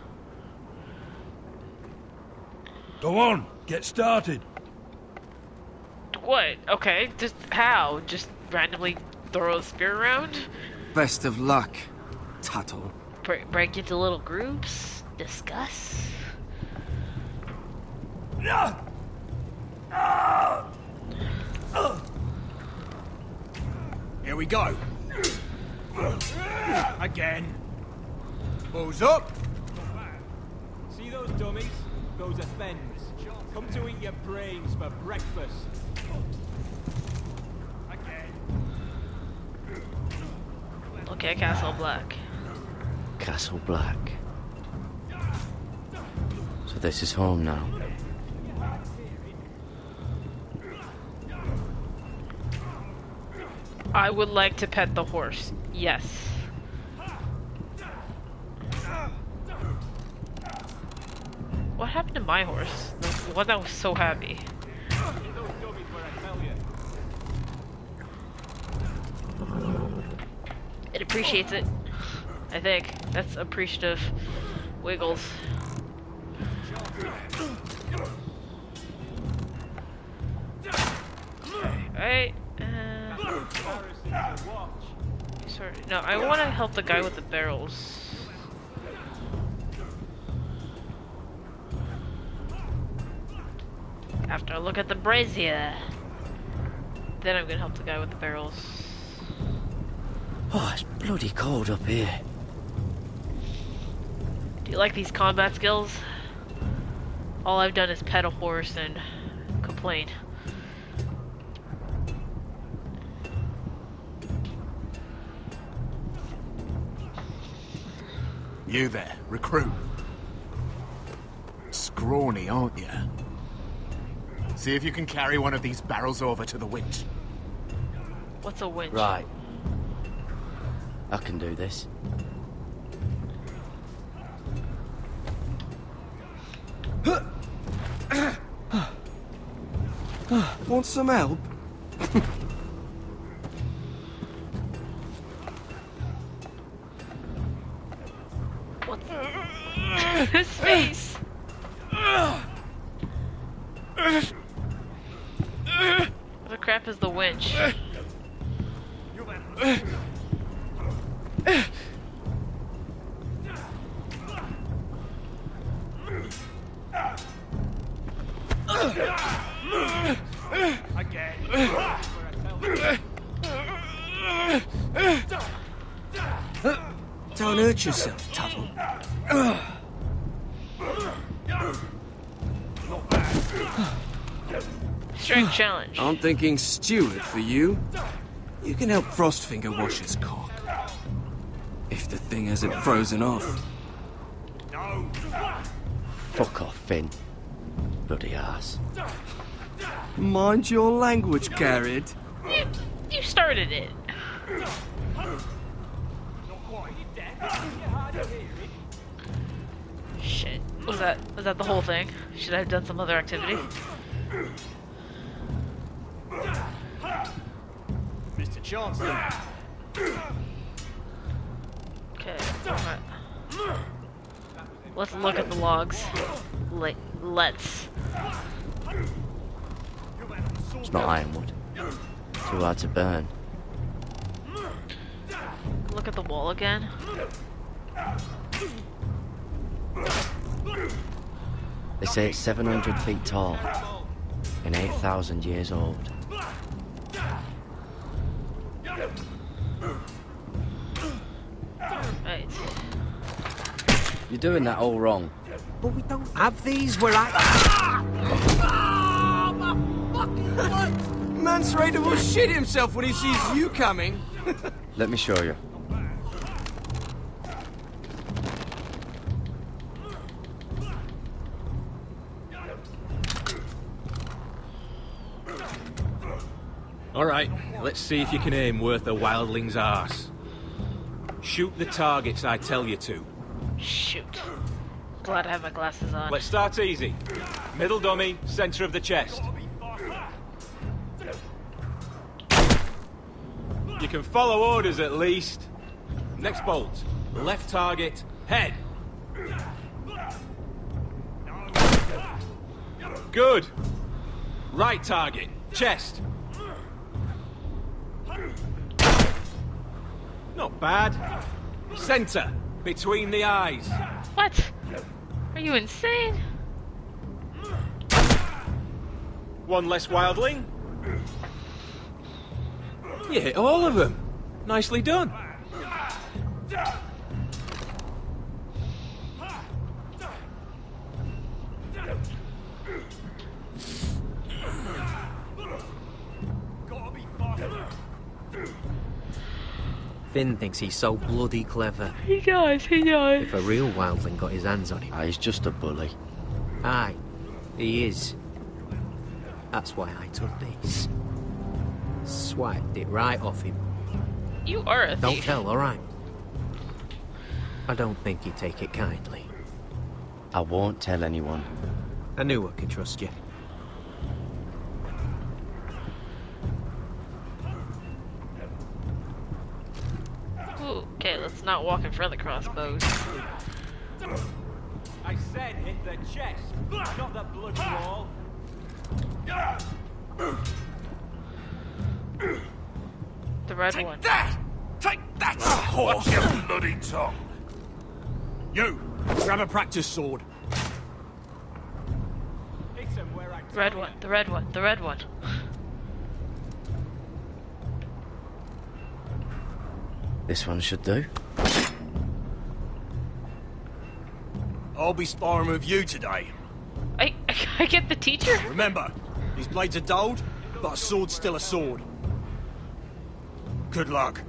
Go on, get started. What? Okay, just how? Just randomly throw a spear around? Best of luck, Tuttle. Break into little groups? Discuss? Here we go. Again. Balls up. See those dummies? Those are Fens. Come to eat your brains for breakfast. Okay, Castle Black. Castle Black. So this is home now. I would like to pet the horse. Yes. What happened to my horse? The one that was so happy. It appreciates it. I think. That's appreciative. Wiggles. Alright. Sorry. No, I want to help the guy with the barrels. After I look at the brazier, then I'm gonna help the guy with the barrels. Oh, it's bloody cold up here. Do you like these combat skills? All I've done is pet a horse and complain. You there, recruit. Scrawny, aren't you? See if you can carry one of these barrels over to the winch. What's a winch? Right. I can do this. Want some help? What? His face! What the crap is the winch? Don't hurt yourself, Tuttle. Strength challenge. I'm thinking steward for you. You can help Frostfinger wash his cock. If the thing hasn't frozen off. Fuck off, Finn. Bloody ass. Mind your language, Garrett. You started it. Shit. Was that the whole thing? Should I have done some other activity? Mr. Chancellor. Okay, alright. Let's look at the logs. Let's. It's not ironwood. Too hard to burn. Look at the wall again. They say it's 700 feet tall and 8,000 years old. Right. You're doing that all wrong. But we don't have these where I... Man's ready will shit himself when he sees you coming. Let me show you. Alright, let's see if you can aim worth a wildling's arse. Shoot the targets I tell you to. Shoot. Glad I have my glasses on. Let's start easy. Middle dummy, center of the chest. You can follow orders at least. Next bolt. Left target, head. Good. Right target, chest. Not bad. Center, between the eyes. What? Are you insane? One less wildling. You hit all of them. Nicely done. Finn thinks he's so bloody clever. He does, he does. If a real wildling got his hands on him... Ah, he's just a bully. Aye, he is. That's why I took this. Swiped it right off him. You are a thief. Don't tell, alright? I don't think he'd take it kindly. I won't tell anyone. I knew I could trust you. Ooh, okay, let's not walk in front of the crossbows. I said hit the chest, not the bloody wall. The red one. Take that! Watch your bloody tongue! You! Grab a practice sword. Red one, the red one, the red one. This one should do. I'll be sparring with you today. I get the teacher? Remember, these blades are dulled, but a sword's still a sword. Good luck.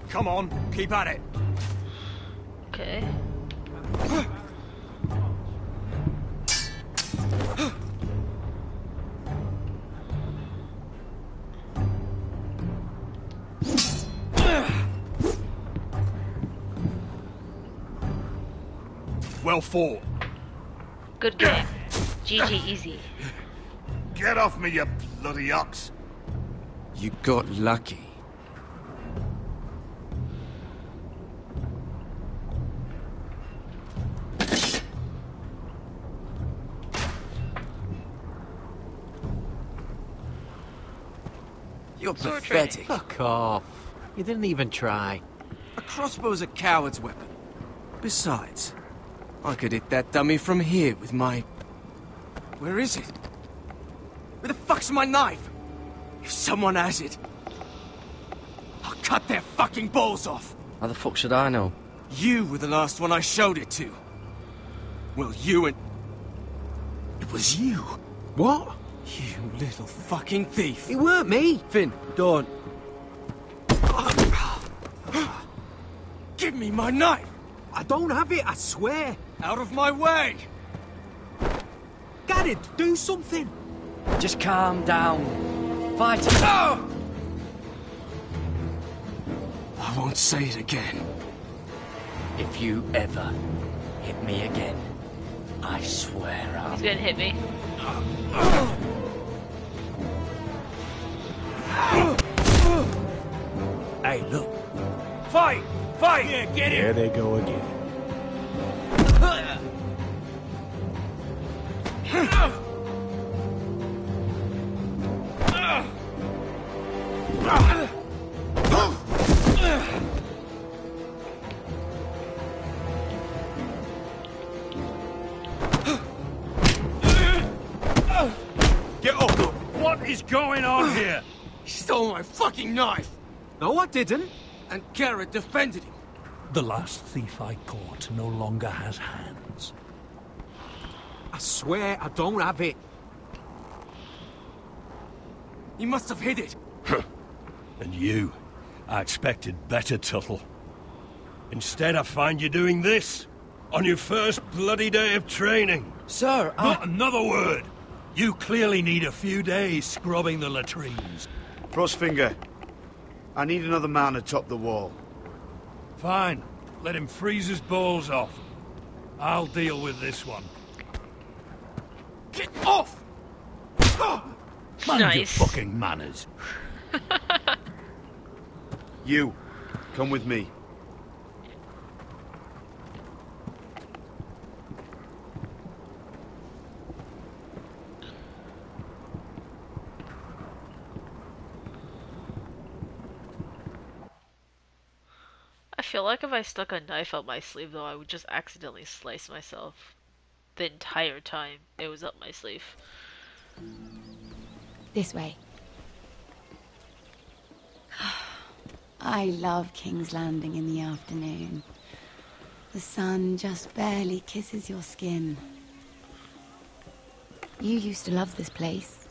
Come on, keep at it. Okay. Well fought. Good game. GG easy. Get off me, you bloody ox. You got lucky. You're Sword pathetic. Fuck off. You didn't even try. A crossbow's a coward's weapon. Besides, I could hit that dummy from here with my... Where is it? Where the fuck's my knife? If someone has it, I'll cut their fucking balls off. How the fuck should I know? You were the last one I showed it to. Well, you and... was you. What? You little fucking thief. It weren't me. Finn, don't. Give me my knife! I don't have it, I swear. Out of my way! Garrett, do something. Just calm down. Fight it. I won't say it again. If you ever hit me again, I swear I'll... He's gonna hit me. Hey, look. Fight! Fight! Yeah, get it! There they go again. Get up! What is going on here? He stole my fucking knife! No, I didn't. And Garrett defended him. The last thief I caught no longer has hands. I swear I don't have it. He must have hid it. And you? I expected better, Tuttle. Instead, I find you doing this on your first bloody day of training. Sir, Not another word! You clearly need a few days scrubbing the latrines. Frostfinger, I need another man atop the wall. Fine. Let him freeze his balls off. I'll deal with this one. Get off! Mind your Nice. fucking manners. You, come with me. I feel like if I stuck a knife up my sleeve, though, I would just accidentally slice myself the entire time it was up my sleeve. This way. I love King's Landing in the afternoon. The sun just barely kisses your skin. You used to love this place.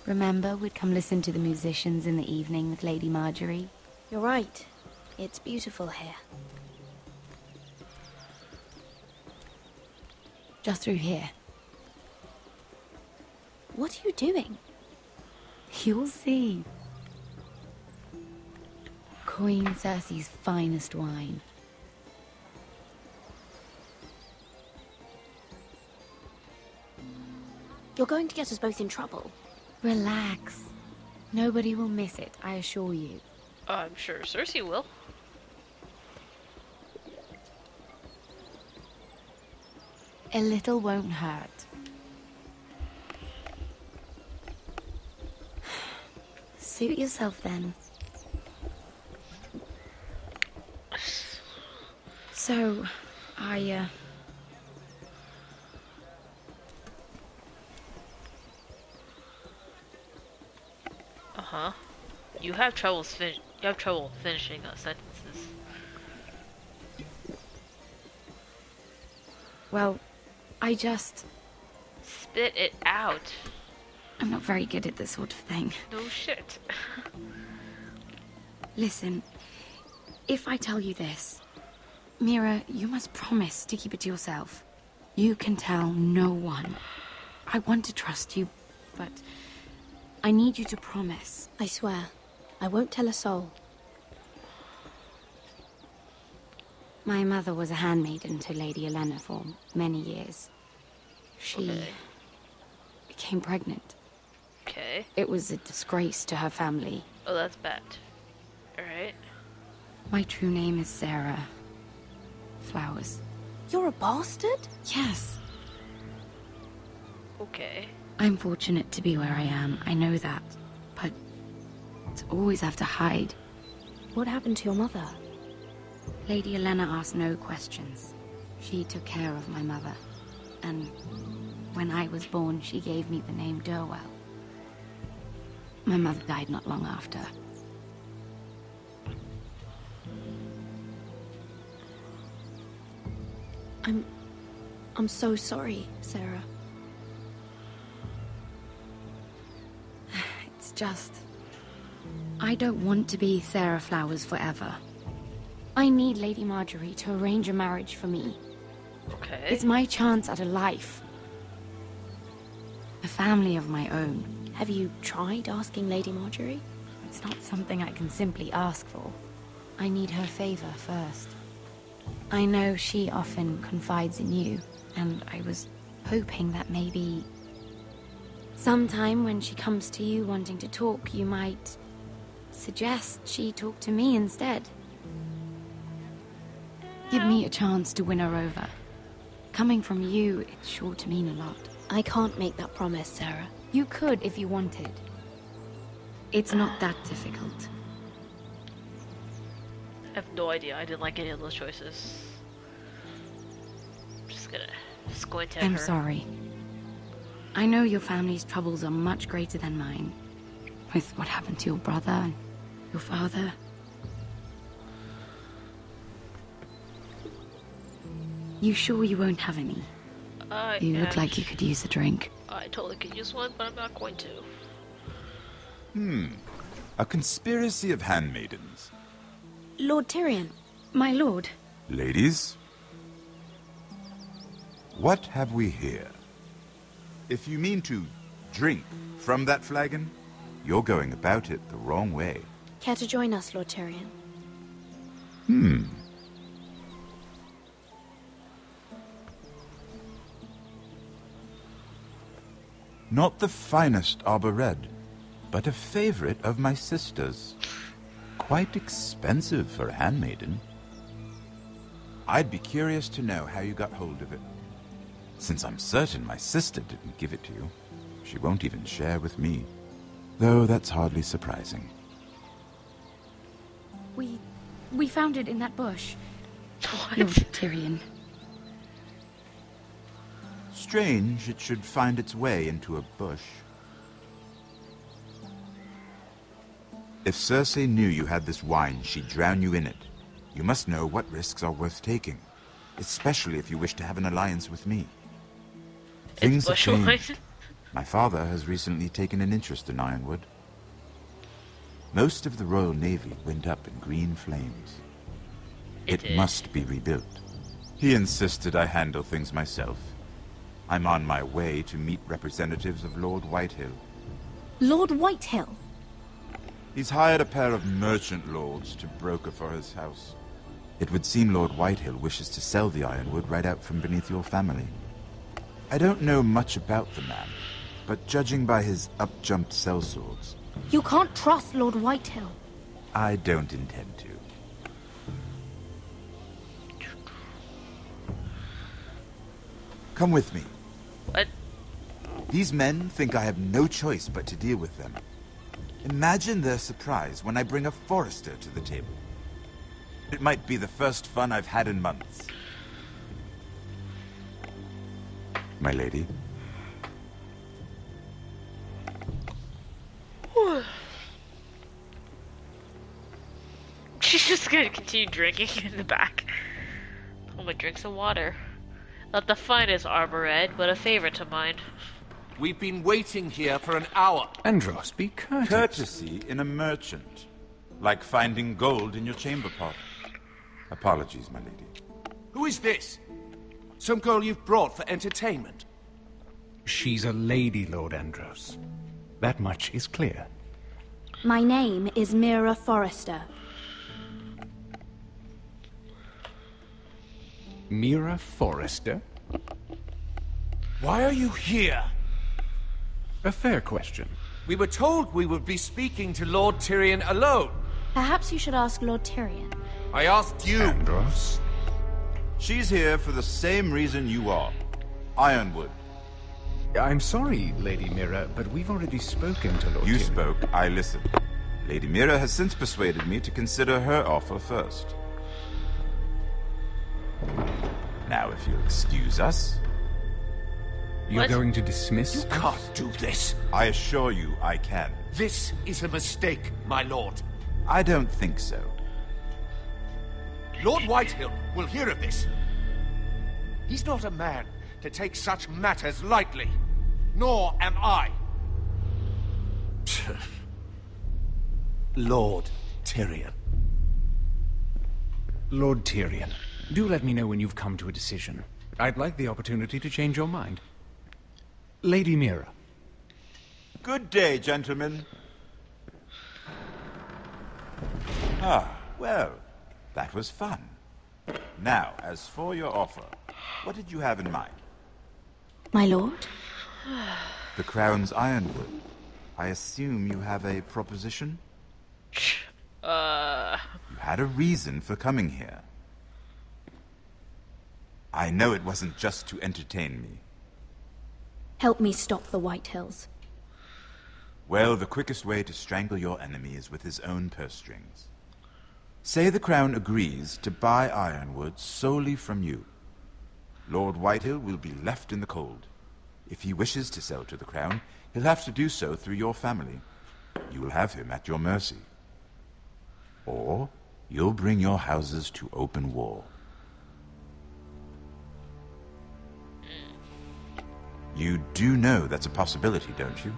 Remember, we'd come listen to the musicians in the evening with Lady Marjorie? You're right. It's beautiful here. Just through here. What are you doing? You'll see. Queen Cersei's finest wine. You're going to get us both in trouble. Relax. Nobody will miss it, I assure you. I'm sure Cersei will. A little won't hurt. Suit yourself then. So, Uh-huh. You have trouble finishing sentences. Well, I just... Spit it out. I'm not very good at this sort of thing. No shit. Listen, if I tell you this, Mira, you must promise to keep it to yourself. You can tell no one. I want to trust you, but I need you to promise. I swear, I won't tell a soul. My mother was a handmaiden to Lady Olenna for many years. She became pregnant. Okay. It was a disgrace to her family. Oh, that's bad. Alright. My true name is Sarah Flowers. You're a bastard? Yes. Okay. I'm fortunate to be where I am, I know that. But to always have to hide. What happened to your mother? Lady Olenna asked no questions. She took care of my mother. And when I was born, she gave me the name Durwell. My mother died not long after. I'm so sorry, Sarah. It's just... I don't want to be Sarah Flowers forever. I need Lady Marjorie to arrange a marriage for me. Okay. It's my chance at a life. A family of my own. Have you tried asking Lady Marjorie? It's not something I can simply ask for. I need her favor first. I know she often confides in you, and I was hoping that maybe... sometime when she comes to you wanting to talk, you might suggest she talk to me instead. Give me a chance to win her over. Coming from you, it's sure to mean a lot. I can't make that promise, Sarah. You could if you wanted. It's not that difficult. I have no idea. I didn't like any of those choices. I'm just gonna squint at her. I'm sorry. I know your family's troubles are much greater than mine. With what happened to your brother and your father. You sure you won't have any? You look like you could use a drink. I totally could use one, but I'm not going to. A conspiracy of handmaidens. Lord Tyrion. My lord. Ladies, what have we here? If you mean to drink from that flagon, you're going about it the wrong way. Care to join us, Lord Tyrion? Not the finest arbor red, but a favorite of my sister's. Quite expensive for a handmaiden. I'd be curious to know how you got hold of it. Since I'm certain my sister didn't give it to you, she won't even share with me. Though that's hardly surprising. We found it in that bush. Lord Tyrion. Strange it should find its way into a bush. If Cersei knew you had this wine, she'd drown you in it. You must know what risks are worth taking, especially if you wish to have an alliance with me. Things have changed. My father has recently taken an interest in Ironwood. Most of the Royal Navy went up in green flames. It must be rebuilt. He insisted I handle things myself. I'm on my way to meet representatives of Lord Whitehill. Lord Whitehill? He's hired a pair of merchant lords to broker for his house. It would seem Lord Whitehill wishes to sell the Ironwood right out from beneath your family. I don't know much about the man, but judging by his up-jumped sellswords... You can't trust Lord Whitehill. I don't intend to. Come with me. What? These men think I have no choice but to deal with them. Imagine their surprise when I bring a forester to the table. It might be the first fun I've had in months. My lady. She's just gonna continue drinking in the back. I'm gonna drink some water. Not the finest arbor red, but a favorite of mine. We've been waiting here for an hour. Andros, be courteous. Courtesy in a merchant. Like finding gold in your chamber pot. Apologies, my lady. Who is this? Some girl you've brought for entertainment? She's a lady, Lord Andros. That much is clear. My name is Mira Forrester. Mira Forrester? Why are you here? A fair question. We were told we would be speaking to Lord Tyrion alone. Perhaps you should ask Lord Tyrion. I asked you. Andros? She's here for the same reason you are. Ironwood. I'm sorry, Lady Mira, but we've already spoken to Lord Tyrion. You spoke, I listened. Lady Mira has since persuaded me to consider her offer first. Now, if you'll excuse us... You're going to dismiss You can't do this. I assure you I can. This is a mistake, my lord. I don't think so. Lord Whitehill will hear of this. He's not a man to take such matters lightly. Nor am I. Lord Tyrion. Lord Tyrion, do let me know when you've come to a decision. I'd like the opportunity to change your mind. Lady Mira. Good day, gentlemen. Ah, well, that was fun. Now, as for your offer, what did you have in mind? My lord? The Crown's Ironwood. I assume you have a proposition? You had a reason for coming here. I know it wasn't just to entertain me. Help me stop the White Hills. Well, the quickest way to strangle your enemy is with his own purse strings. Say the Crown agrees to buy Ironwood solely from you. Lord Whitehill will be left in the cold. If he wishes to sell to the Crown, he'll have to do so through your family. You will have him at your mercy. Or you'll bring your houses to open war. You do know that's a possibility, don't you?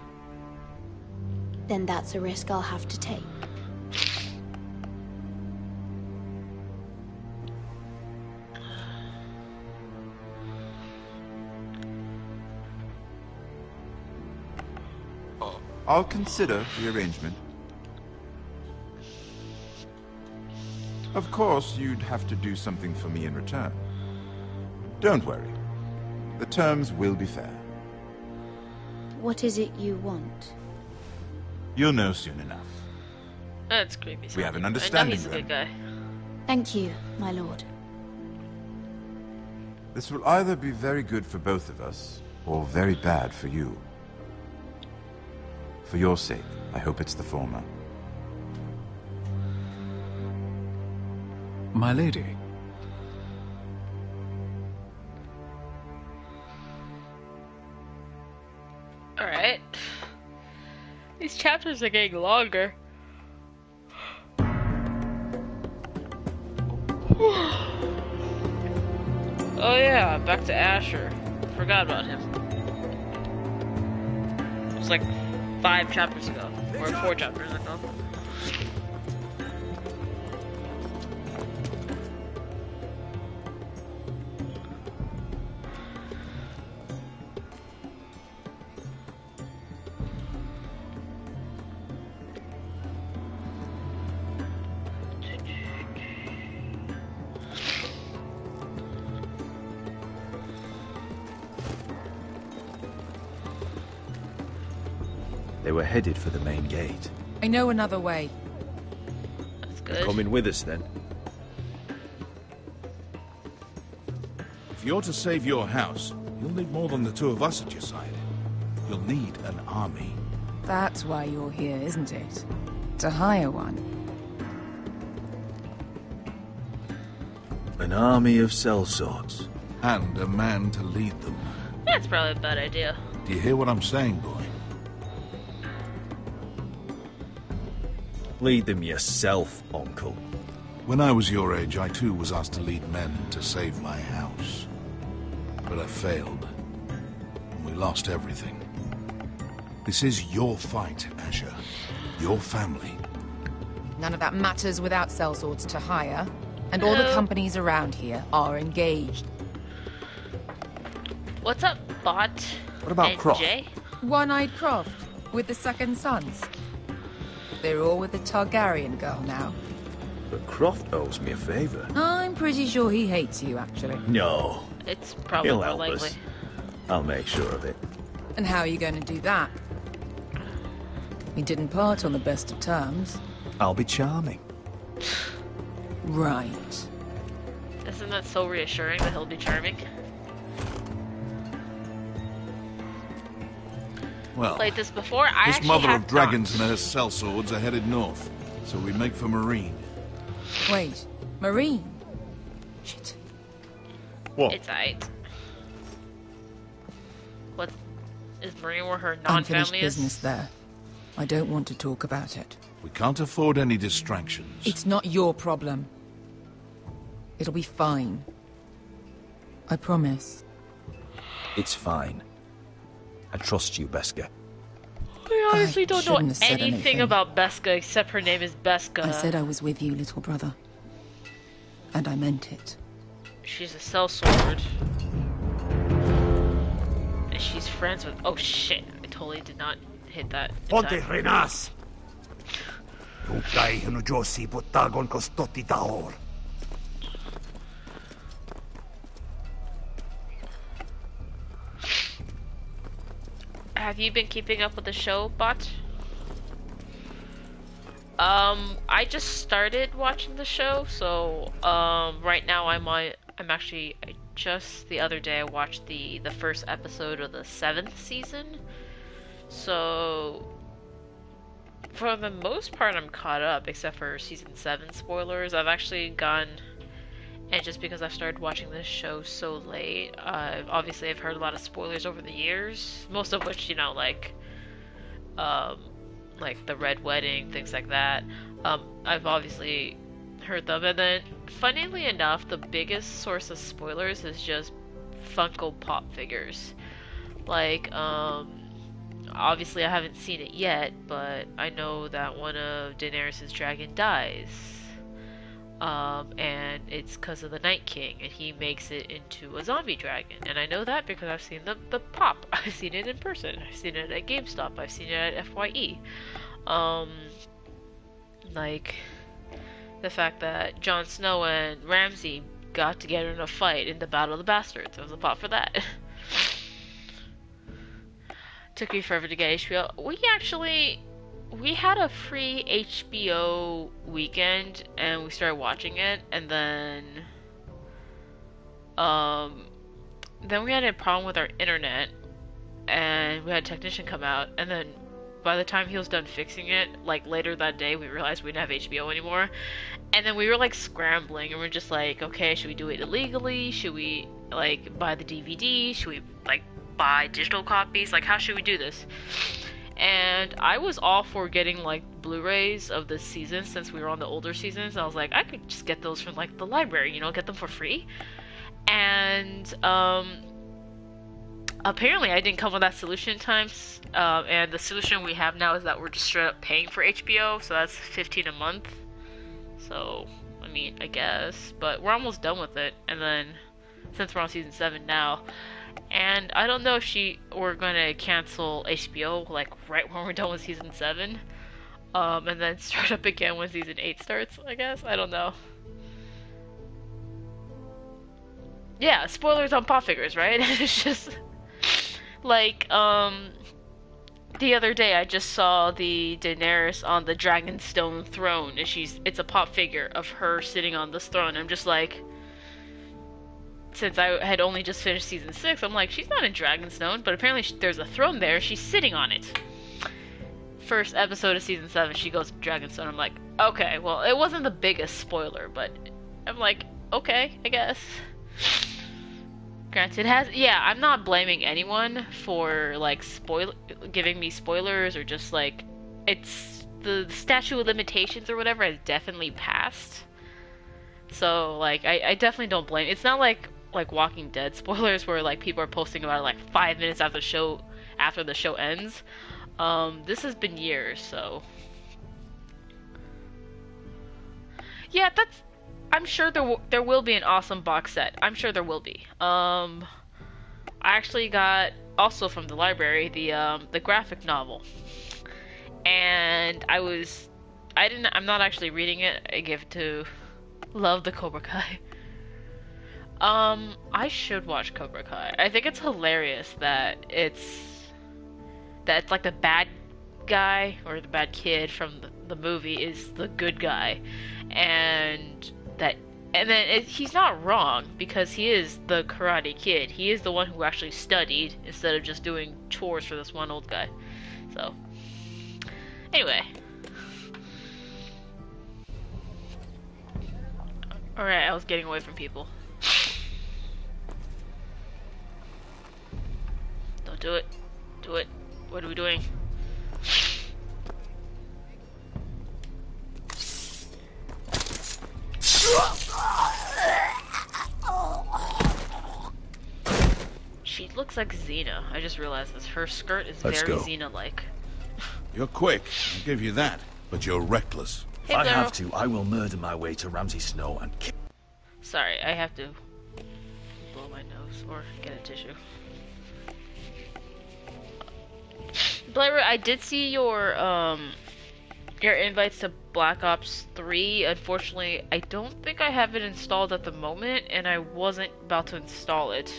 Then that's a risk I'll have to take. I'll consider the arrangement. Of course, you'd have to do something for me in return. Don't worry. The terms will be fair. What is it you want? You'll know soon enough. That's creepy. We have an I know understanding he's a then. good guy. Thank you, my lord. This will either be very good for both of us, or very bad for you. For your sake, I hope it's the former. My lady. Alright. These chapters are getting longer. Oh yeah, back to Asher. Forgot about him. It was like 5 chapters ago. Or 4 chapters ago. They were headed for the main gate. I know another way. That's good. Coming with us, then. If you're to save your house, you'll need more than the 2 of us at your side. You'll need an army. That's why you're here, isn't it? To hire one. An army of sellswords. And a man to lead them. That's probably a bad idea. Do you hear what I'm saying, boy? Lead them yourself, Uncle. When I was your age, I too was asked to lead men to save my house. But I failed. And we lost everything. This is your fight, Asher. Your family. None of that matters without sellswords to hire. And all the companies around here are engaged. What's up, Bot? What about and Croft? Jay? One-eyed Croft, with the second sons. They're all with the Targaryen girl now. But Croft owes me a favor. I'm pretty sure he hates you, actually. No. It's probably He'll more help likely. us. I'll make sure of it. And how are you going to do that? We didn't part on the best of terms. I'll be charming. Right. Isn't that so reassuring that he'll be charming? Well, Played this before. I this actually mother have of dragons not. and her sellswords are headed north, so we make for Marine. Wait, Marine? Shit. What? It's aight. What is Marine where her Unfinished non-family is? business there. I don't want to talk about it. We can't afford any distractions. It's not your problem. It'll be fine. I promise. It's fine. I trust you, Beska. I honestly don't know shouldn't have said anything anything. about Beska except her name is Beska. I said I was with you, little brother. And I meant it. She's a sellsword. And she's friends with... Oh shit, I totally did not hit that. Ponte Renas! Ukai hanu Josi Botagon Kostoti Daor. Have you been keeping up with the show, Bot? I just started watching the show, so right now just the other day I watched the first episode of the 7th season. So for the most part I'm caught up, except for season 7 spoilers. I've actually gone, and just because I've started watching this show so late, obviously I've heard a lot of spoilers over the years, most of which, you know, like the Red Wedding, things like that. I've obviously heard them, and then, funnily enough, the biggest source of spoilers is just Funko Pop figures. Like, obviously I haven't seen it yet, but I know that one of Daenerys' dragon dies. And it's because of the Night King, and he makes it into a zombie dragon. And I know that because I've seen the pop. I've seen it in person. I've seen it at GameStop. I've seen it at FYE. Like, the fact that Jon Snow and Ramsay got together in a fight in the Battle of the Bastards. There was a pop for that. Took me forever to get HBO. We had a free HBO weekend, and we started watching it, and then we had a problem with our internet, and we had a technician come out, and then by the time he was done fixing it, like later that day, we realized we didn't have HBO anymore, and then we were like scrambling, and we're just like, okay, should we do it illegally? Should we like buy the DVD? Should we like buy digital copies? Like, how should we do this? And I was all for getting like Blu-rays of this season, since we were on the older seasons. I was like, I could just get those from like the library, you know, get them for free. And apparently I didn't come with that solution in time, and the solution we have now is that we're just straight up paying for HBO, so that's $15 a month. So, I mean, I guess, but we're almost done with it, and then, since we're on season 7 now, and I don't know if we're gonna cancel HBO, like, right when we're done with season 7, and then start up again when season 8 starts, I guess, I don't know. Yeah, spoilers on pop figures, right? It's just... like, the other day I just saw the Daenerys on the Dragonstone throne, and it's a pop figure of her sitting on this throne. I'm just like, since I had only just finished season 6, I'm like, she's not in Dragonstone, but apparently there's a throne there, she's sitting on it. First episode of season 7, she goes to Dragonstone. I'm like, okay, well, it wasn't the biggest spoiler, but I'm like, okay, I guess. Granted, I'm not blaming anyone for, like, giving me spoilers, or just, like, it's, the statute of limitations or whatever has definitely passed. So, like, I definitely don't blame. It's not like Walking Dead spoilers where, like, people are posting about it, like, 5 minutes after the show ends. This has been years, so. Yeah, I'm sure there will be an awesome box set. I'm sure there will be. I actually got, also from the library, the graphic novel. And I'm not actually reading it. I give it to Love the Cobra Kai. I should watch Cobra Kai. I think it's hilarious that it's like the bad guy, or the bad kid from the movie is the good guy. And then he's not wrong, because he is the Karate Kid. He is the one who actually studied instead of just doing chores for this one old guy. So, anyway. Alright, I was getting away from people. Don't do it. Do it. What are we doing? She looks looks like Xena. I just realized this. Her skirt is Let's very go. Xena-like. You're quick, I'll give you that. But you're reckless. Hey, if I Blair. have to, I will murder my way to Ramsay Snow and kill. Sorry, I have to blow my nose or get a tissue. Blair, I did see your invites to Black Ops 3. Unfortunately, I don't think I have it installed at the moment, and I wasn't about to install it.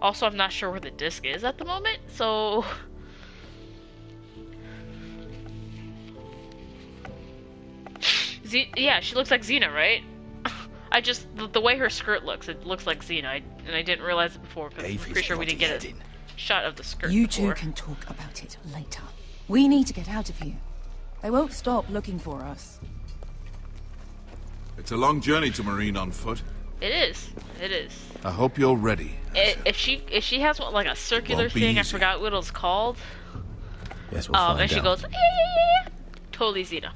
Also, I'm not sure where the disc is at the moment, so... yeah, she looks like Xena, right? I just... the way her skirt looks, it looks like Xena, and I didn't realize it before, because I'm pretty sure we didn't get a shot of the skirt You before. two can talk about it later. We need to get out of here. They won't stop looking for us. It's a long journey to Marine on foot. It is. It is. I hope you're ready. If she has what, like a circular Won't be thing, I easy. forgot what it's called. Yes, we'll find and she out. goes, yeah. Totally Xena.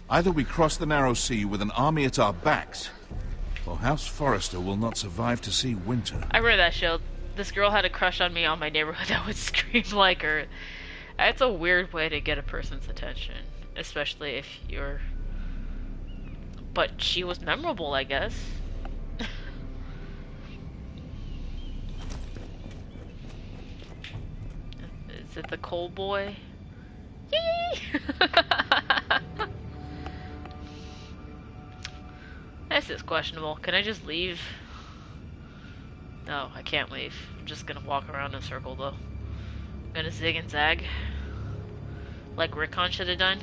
Either we cross the narrow sea with an army at our backs, or House Forrester will not survive to see winter. I remember that show. This girl had a crush on me on my neighborhood that would scream like her. It's a weird way to get a person's attention, especially if you're... But she was memorable, I guess. Is it the coal boy? Yee! This is questionable. Can I just leave? No, I can't leave. I'm just gonna walk around in a circle, though. I'm gonna zig and zag. Like Rickon should have done.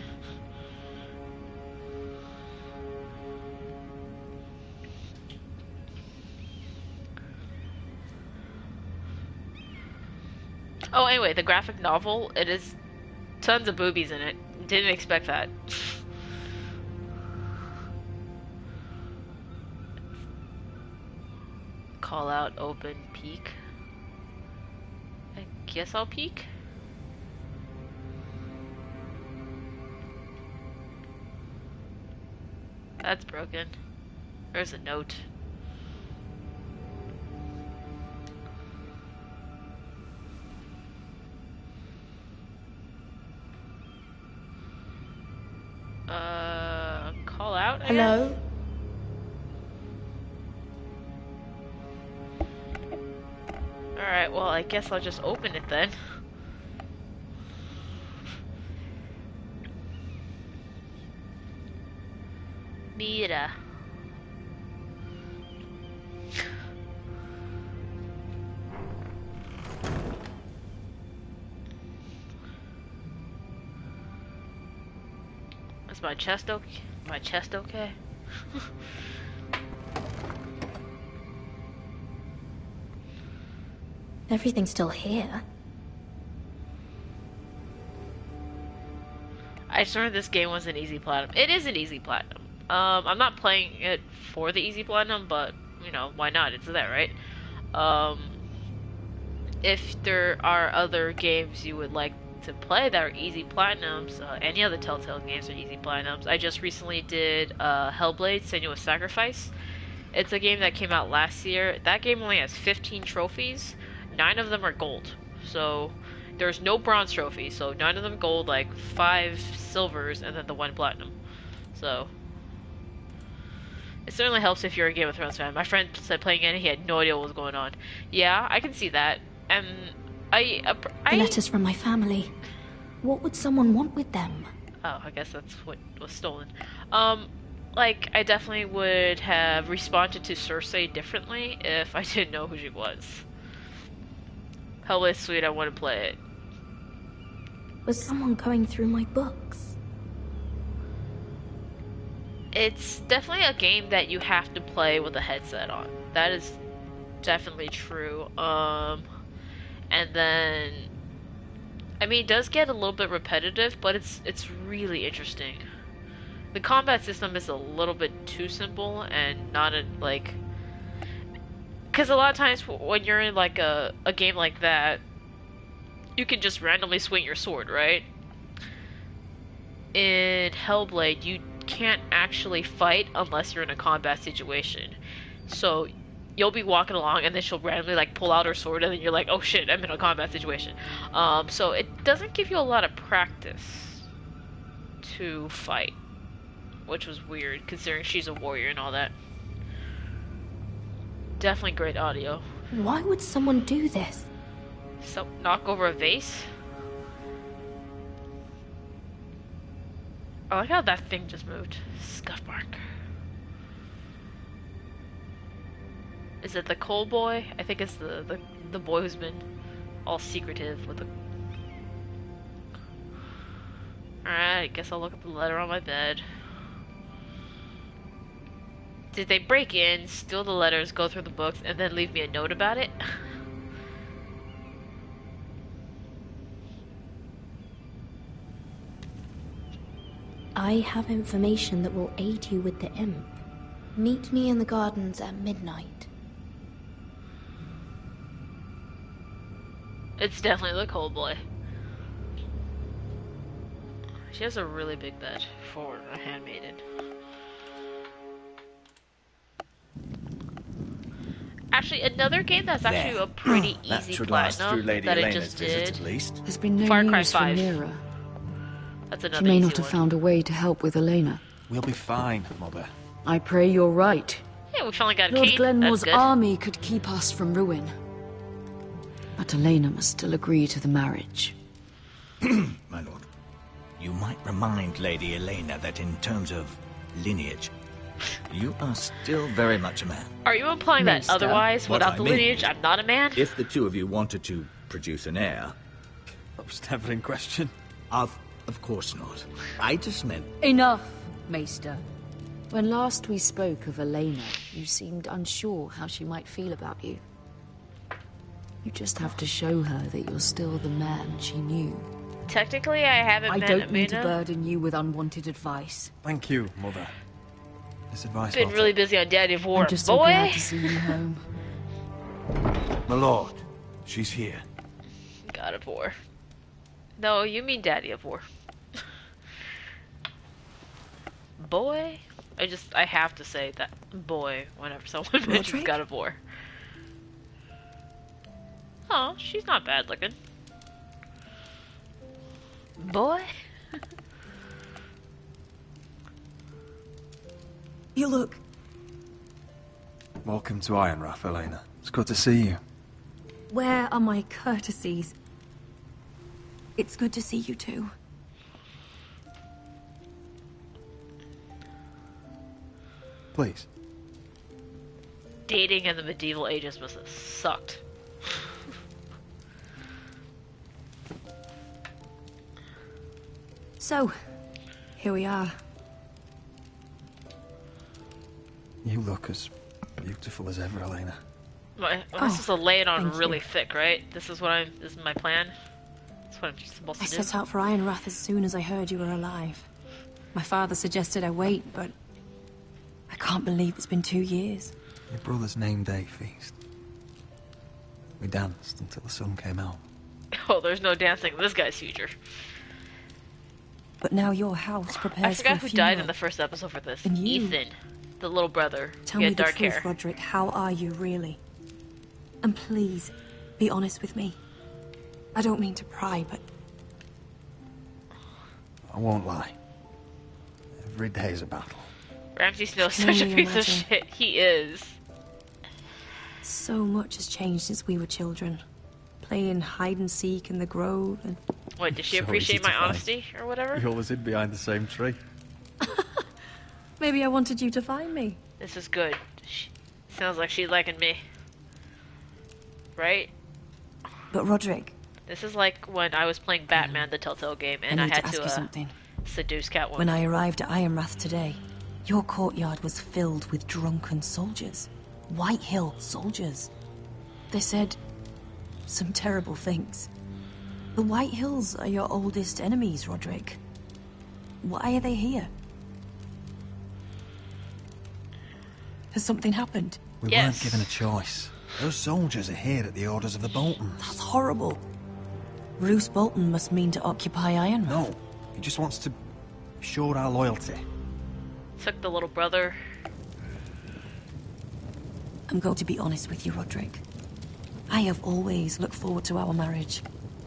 Oh, anyway, the graphic novel, it is tons of boobies in it. Didn't expect that. Call out, open, peek. I guess I'll peek. That's broken. There's a note. Call out, I Hello? guess? Alright, well, I guess I'll just open it then. Mira. Is my chest okay? My chest okay? Everything's still here. I just remember this game was an easy platinum. It is an easy platinum. I'm not playing it for the easy platinum, but, you know, why not? It's there, right? If there are other games you would like to play that are easy platinums, any other Telltale games are easy platinums. I just recently did Hellblade: Senua's Sacrifice. It's a game that came out last year. That game only has 15 trophies. 9 of them are gold. So there's no bronze trophy. So 9 of them gold, like 5 silvers, and then the 1 platinum. So it certainly helps if you're a Game of Thrones fan. My friend said playing it, he had no idea what was going on. Yeah, I can see that. And The letters from my family. What would someone want with them? Oh, I guess that's what was stolen. Like, I definitely would have responded to Cersei differently if I didn't know who she was. Hellblade sweet, I want to play it. Was someone going through my books? It's definitely a game that you have to play with a headset on. That is definitely true. And then, I mean, it does get a little bit repetitive, but it's really interesting. The combat system is a little bit too simple and not like, because a lot of times when you're in like a game like that, you can just randomly swing your sword, right? In Hellblade, you can't actually fight unless you're in a combat situation. So you'll be walking along and then she'll randomly like pull out her sword and then you're like, oh shit, I'm in a combat situation. So it doesn't give you a lot of practice to fight, which was weird considering she's a warrior and all that. Definitely great audio. Why would someone do this? So, knock over a vase? I like how that thing just moved. Scuff mark. Is it the coal boy? I think it's the boy who's been all secretive with the... Alright, I guess I'll look at the letter on my bed. Did they break in, steal the letters, go through the books, and then leave me a note about it? I have information that will aid you with the imp. Meet me in the gardens at midnight. It's definitely the coal boy. She has a really big bed for a handmaiden. Actually, another game that's actually a pretty easy platinum that I just did. There's been no Far Cry news from 5. Mira. That's She another may easy not have one. found a way to help with Elena. We'll be fine, Mother. I pray you're right. Yeah, we finally got a Lord key. Glenmore's That's good. army could keep us from ruin. But Elena must still agree to the marriage. My lord, you might remind Lady Elena that in terms of lineage, you are still very much a man. Are you implying that Maester. otherwise, What without I the mean lineage, I'm not a man? If the two of you wanted to produce an heir... That was never in question. Of course not. I just meant... Enough, Maester. When last we spoke of Elena, you seemed unsure how she might feel about you. You just have to show her that you're still the man she knew. Technically, I haven't I met don't mean to Amina. burden you with unwanted advice. Thank you, Mother. This advice Been will really busy on Daddy of War, I'm just so boy. glad to see you home. My lord, she's here. God of War. No, you mean Daddy of War. Boy? I have to say that boy whenever someone mentions Roderick? God of War. Oh, she's not bad looking. Boy? You look... Welcome to Ironrath, Elena. It's good to see you. Where are my courtesies? It's good to see you too. Please. Dating in the medieval ages must have sucked. So, here we are. You look as beautiful as ever, Elena. This is to lay it on thank really you. thick, right? This is my plan? That's what I'm supposed I to do? set out for Ironrath as soon as I heard you were alive. My father suggested I wait, but I can't believe it's been 2 years. Your brother's name day feast. We danced until the sun came out. Oh, there's no dancing in this guy's future. But now your house I prepares forgot for a who died in funeral. the first episode for this. And you? Ethan, the little brother. Tell he me had the dark truth, hair. Roderick. How are you, really? And please, be honest with me. I don't mean to pry, but I won't lie. Every day is a battle. Ramsay Snow's I can such a only piece of imagine. shit. He is. so much has changed since we were children. Playing hide and seek in the grove and... Wait, did she So appreciate easy to my find. honesty or whatever? We always hid behind the same tree. Maybe I wanted you to find me. This is good. Sounds like she's liking me. Right? But Roderick, This is like when I was playing Batman, the Telltale game, and I I need had to ask to you something. seduce Catwoman. When I arrived at Ironrath today, your courtyard was filled with drunken soldiers. White Hill soldiers. They said some terrible things. The White Hills are your oldest enemies, Roderick. Why are they here? Has something happened? We weren't given a choice. Those soldiers are here at the orders of the Boltons. That's horrible. Roose Bolton must mean to occupy Ironrath. No, he just wants to assure our loyalty. Took the little brother. I'm going to be honest with you, Roderick. I have always looked forward to our marriage.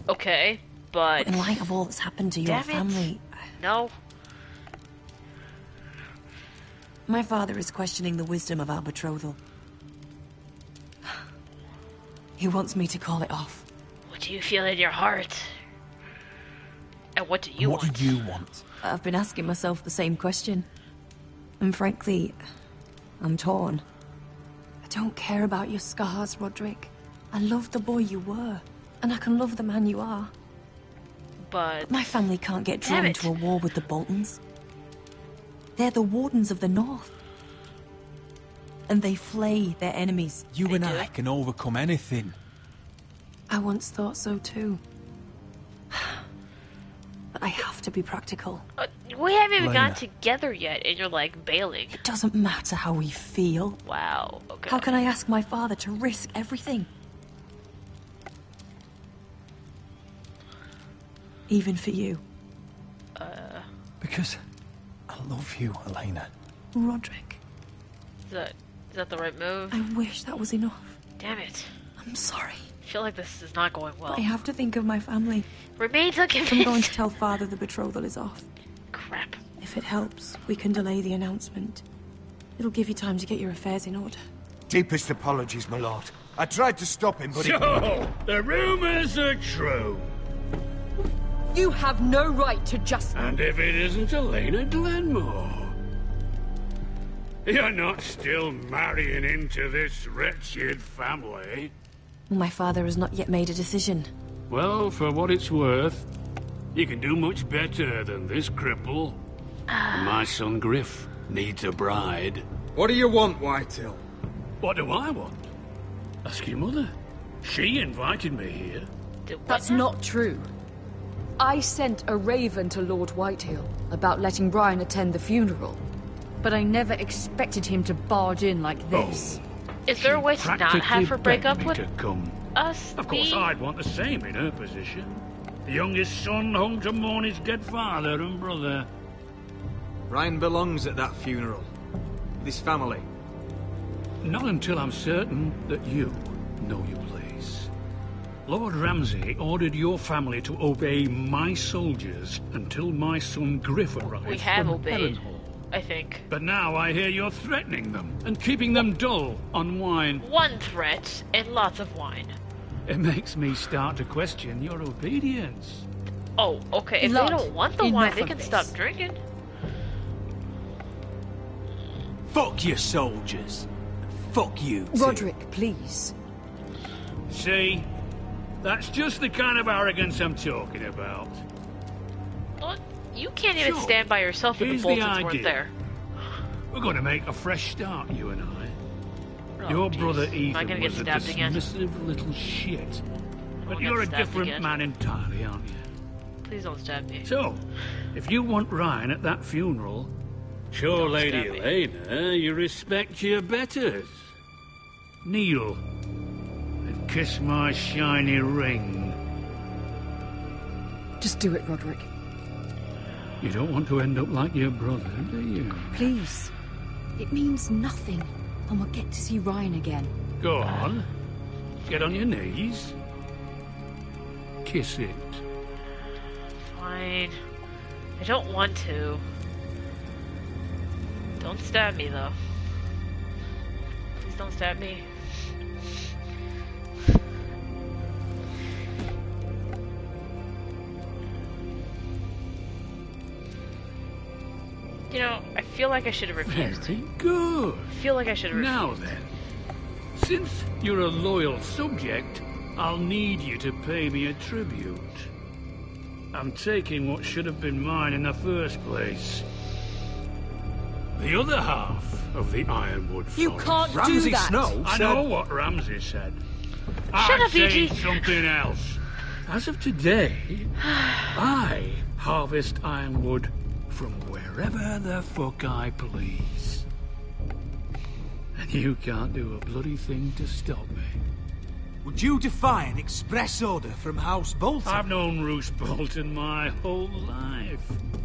Okay, but in light of all that's happened to your family... No. My father is questioning the wisdom of our betrothal. He wants me to call it off. What do you feel in your heart? And what do you want? What do you want? I've been asking myself the same question. And frankly, I'm torn. I don't care about your scars, Roderick. I love the boy you were, and I can love the man you are. But my family can't get drawn to a war with the Boltons. They're the Wardens of the North. And they flay their enemies. You and I can overcome anything. I once thought so too. But I have to be practical. We haven't even Lena. gotten together yet, and you're like bailing. It doesn't matter how we feel. Wow, okay. How can I ask my father to risk everything? Even for you. Because I love you, Elena. Roderick. Is that the right move? I wish that was enough. Damn it. I'm sorry. I feel like this is not going well. But I have to think of my family. Remains unconvinced. I'm going to tell Father the betrothal is off. Crap. If it helps, we can delay the announcement. It'll give you time to get your affairs in order. Deepest apologies, my lord. I tried to stop him, but So, the rumors are true. You have no right to just... And if it isn't Elena Glenmore? You're not still marrying into this wretched family? My father has not yet made a decision. Well, for what it's worth, you can do much better than this cripple. And my son Griff needs a bride. What do you want, Whitehill? What do I want? Ask your mother. She invited me here. That's not true. I sent a raven to Lord Whitehill about letting Brian attend the funeral. But I never expected him to barge in like this. Is there a way to not have her break up with us? Of course, I'd want the same in her position. The youngest son home to mourn his dead father and brother. Brian belongs at that funeral. With his family. Not until I'm certain that you know your place. Lord Ramsay ordered your family to obey my soldiers until my son Griff arrived. We have from obeyed, Harrenhal. I think. But now I hear you're threatening them and keeping them dull on wine. One threat and lots of wine. It makes me start to question your obedience. Oh, okay. If Lord, they don't want the wine, enough they of can this. stop drinking. Fuck your soldiers. Fuck you too. Roderick, please. See? That's just the kind of arrogance I'm talking about. Well, you can't even Sure. stand by yourself if the Here's the Boltons weren't idea. there. We're going to make a fresh start, you and I. Oh, Your jeez. brother Am I Ethan gonna get was a stabbed again? dismissive little shit. But I'll you're a get stabbed different again. man entirely, aren't you? Please don't stab me. So, if you want Ryan at that funeral, show Don't Lady stab me. Elena you respect your betters. Kneel and kiss my shiny ring. Just do it, Roderick. You don't want to end up like your brother, do you? Please. It means nothing. And we'll get to see Ryan again. Go on. Get on your knees. Kiss it. Fine. I don't want to. Don't stab me, though. Please don't stab me. You know, I feel like I should have refused. Very good. I feel like I should have refused. Now then, since you're a loyal subject, I'll need you to pay me a tribute. I'm taking what should have been mine in the first place. The other half of the Ironwood Forest. You can't do that! I know what Ramsay said. Shut I up, said Eugene. something else. As of today, I harvest ironwood from wherever the fuck I please. And you can't do a bloody thing to stop me. Would you defy an express order from House Bolton? I've known Roose Bolton my whole life.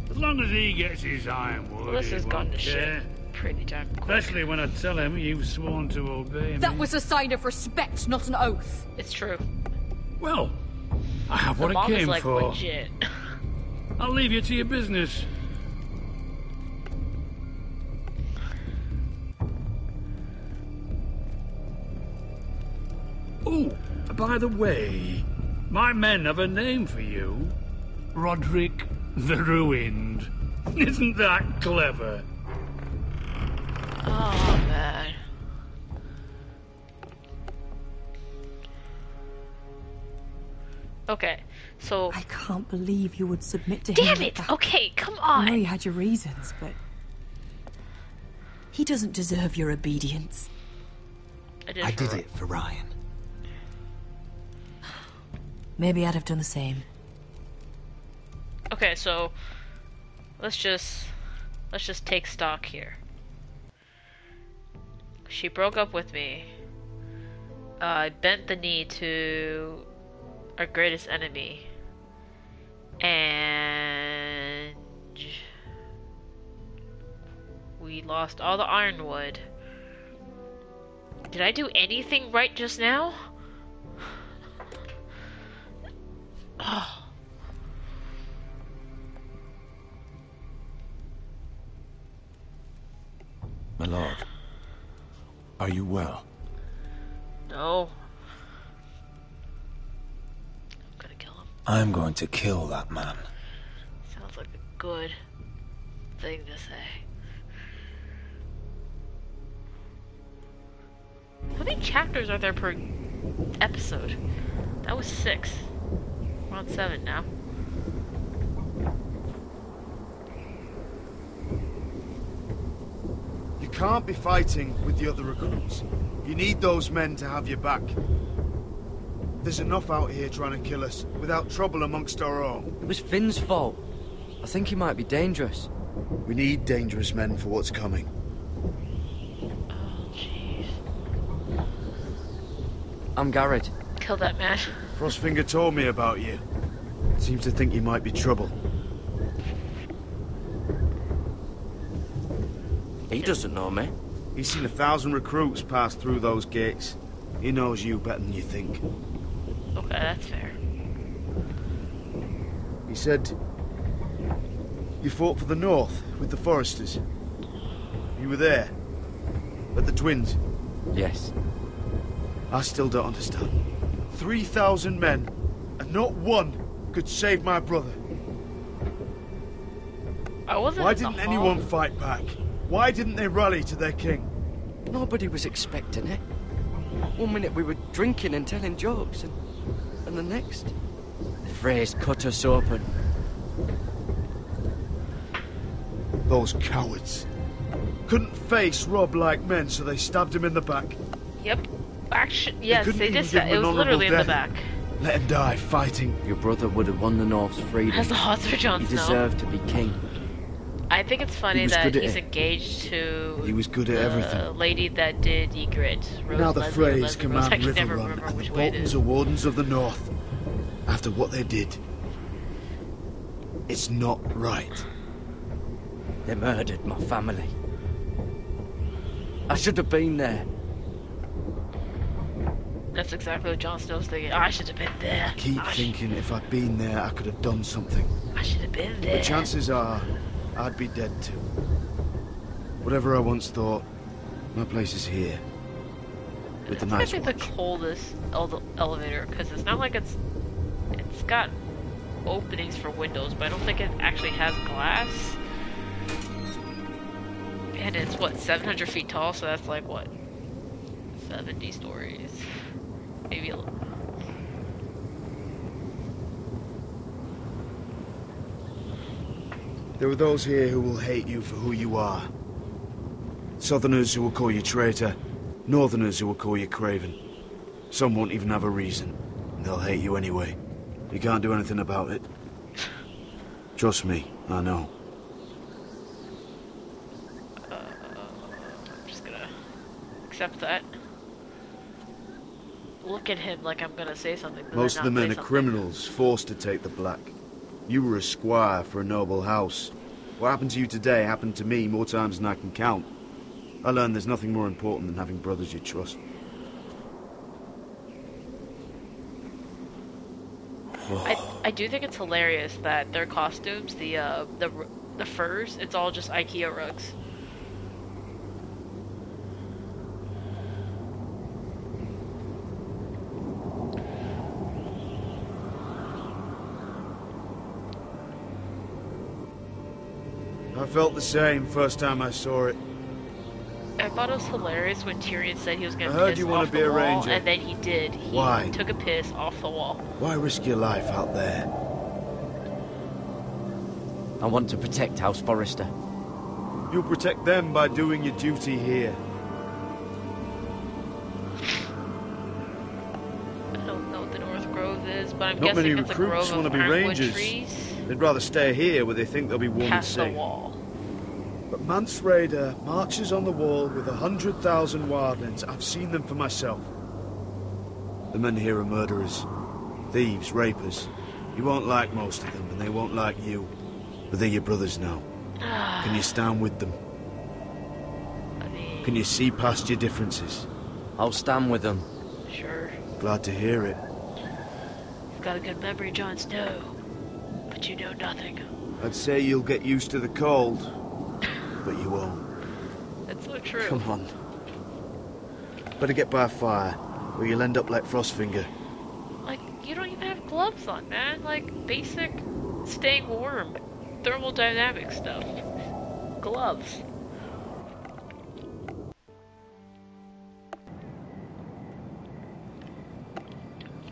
As long as he gets his ironwood, This he has gone won't to shit care. pretty darn quick. Especially when I tell him you've sworn to obey me. That was a sign of respect, not an oath. It's true. Well, I have what The it mom is, came like, for. legit. I'll leave you to your business. Oh, by the way, my men have a name for you. Roderick the Ruined. Isn't that clever? Oh, man. Okay, so... I can't believe you would submit to him. Damn like it! that. Okay, come I know on! you had your reasons, but... He doesn't deserve your obedience. I did it for Ryan. Maybe I'd have done the same. Okay, so... Let's just take stock here. She broke up with me. I bent the knee to our greatest enemy. And we lost all the ironwood. Did I do anything right just now? Oh. My lord, are you well? No. I'm going to kill that man. Sounds like a good thing to say. How many chapters are there per episode? That was 6. We're on 7 now. You can't be fighting with the other recruits. You need those men to have your back. There's enough out here trying to kill us, without trouble amongst our own. It was Finn's fault. I think he might be dangerous. We need dangerous men for what's coming. Oh, jeez. I'm Garrett. Kill that man. Frostfinger told me about you. Seems to think you might be trouble. He doesn't know me. He's seen 1,000 recruits pass through those gates. He knows you better than you think. Okay, that's fair. He said you fought for the North with the Foresters. You were there at the Twins. Yes. I still don't understand. 3,000 men, and not one could save my brother. I wasn't. Why didn't anyone fight back? Why didn't they rally to their king? Nobody was expecting it. One minute we were drinking and telling jokes, and the next, the phrase cut us open. Those cowards couldn't face Rob like men, so they stabbed him in the back. Yep. Actually, yes, couldn't they even did give that. him It an was literally in honourable the death. back. Let him die fighting. Your brother would have won the North's freedom. As the hearts for Jon He Snow. deserved to be king. I think it's funny was that good at he's it. engaged to He was good at the everything. lady that did Ygritte. Rose Now the Leslie or Freys Leslie Rose. I command can River never Run, remember and which the way it Boltons is. are Wardens of the North. After what they did, it's not right. They murdered my family. I should have been there. That's exactly what Jon Snow's thinking. I should have been there. Keep thinking if I'd been there, I could have done something. I should have been there. The chances are, I'd be dead too. Whatever I once thought, my place is here. With the It's nice gonna be the coldest elevator because it's not like it's got openings for windows, but I don't think it actually has glass. And it's what, 700 feet tall, so that's like what, 70 stories, maybe a little. There are those here who will hate you for who you are. Southerners who will call you traitor, Northerners who will call you craven. Some won't even have a reason, and they'll hate you anyway. You can't do anything about it. Trust me, I know. I'm just gonna accept that. Look at him like I'm gonna say something. but Most then of the not men say are criminals, forced to take the black. You were a squire for a noble house. What happened to you today happened to me more times than I can count. I learned there's nothing more important than having brothers you trust. I do think it's hilarious that their costumes, the furs, it's all just IKEA rugs. I felt the same first time I saw it. I thought it was hilarious when Tyrion said he was going to I heard piss you want off to be the a wall, ranger. and then he did. He Why? took a piss off the wall. Why risk your life out there? I want to protect House Forrester. You'll protect them by doing your duty here. I don't know what the North Grove is, but I'm Not guessing many it's a grove recruits want to of be ironwood rangers. trees. They'd rather stay here where they think they'll be warm and Past the safe. wall. But Mance Raider marches on the wall with 100,000 wildlings. I've seen them for myself. The men here are murderers, thieves, rapers. You won't like most of them, and they won't like you. But they're your brothers now. Can you stand with them? Can you see past your differences? I'll stand with them. Sure. Glad to hear it. You've got a good memory, Jon Snow. But you know nothing. I'd say you'll get used to the cold, but you won't. That's so true. Come on. Better get by a fire, or you'll end up like Frostfinger. Like, you don't even have gloves on, man. Like, basic staying warm, thermodynamic stuff. Gloves.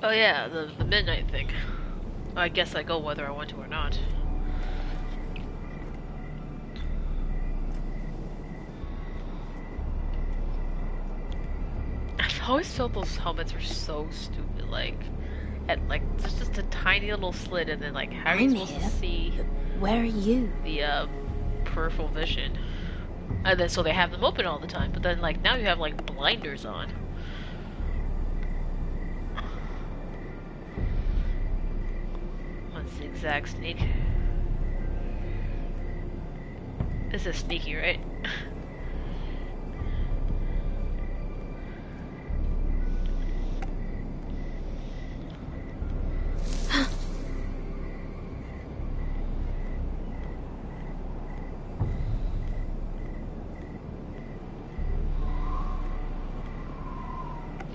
Oh yeah, the midnight thing. I guess I go whether I want to or not. I've always felt those helmets are so stupid, like, there's just a tiny little slit and then, like, how are you supposed to see... Where are you? The, peripheral vision. And then, so they have them open all the time, but then, like, now you have, like, blinders on. One zigzag sneak. This is sneaky, right?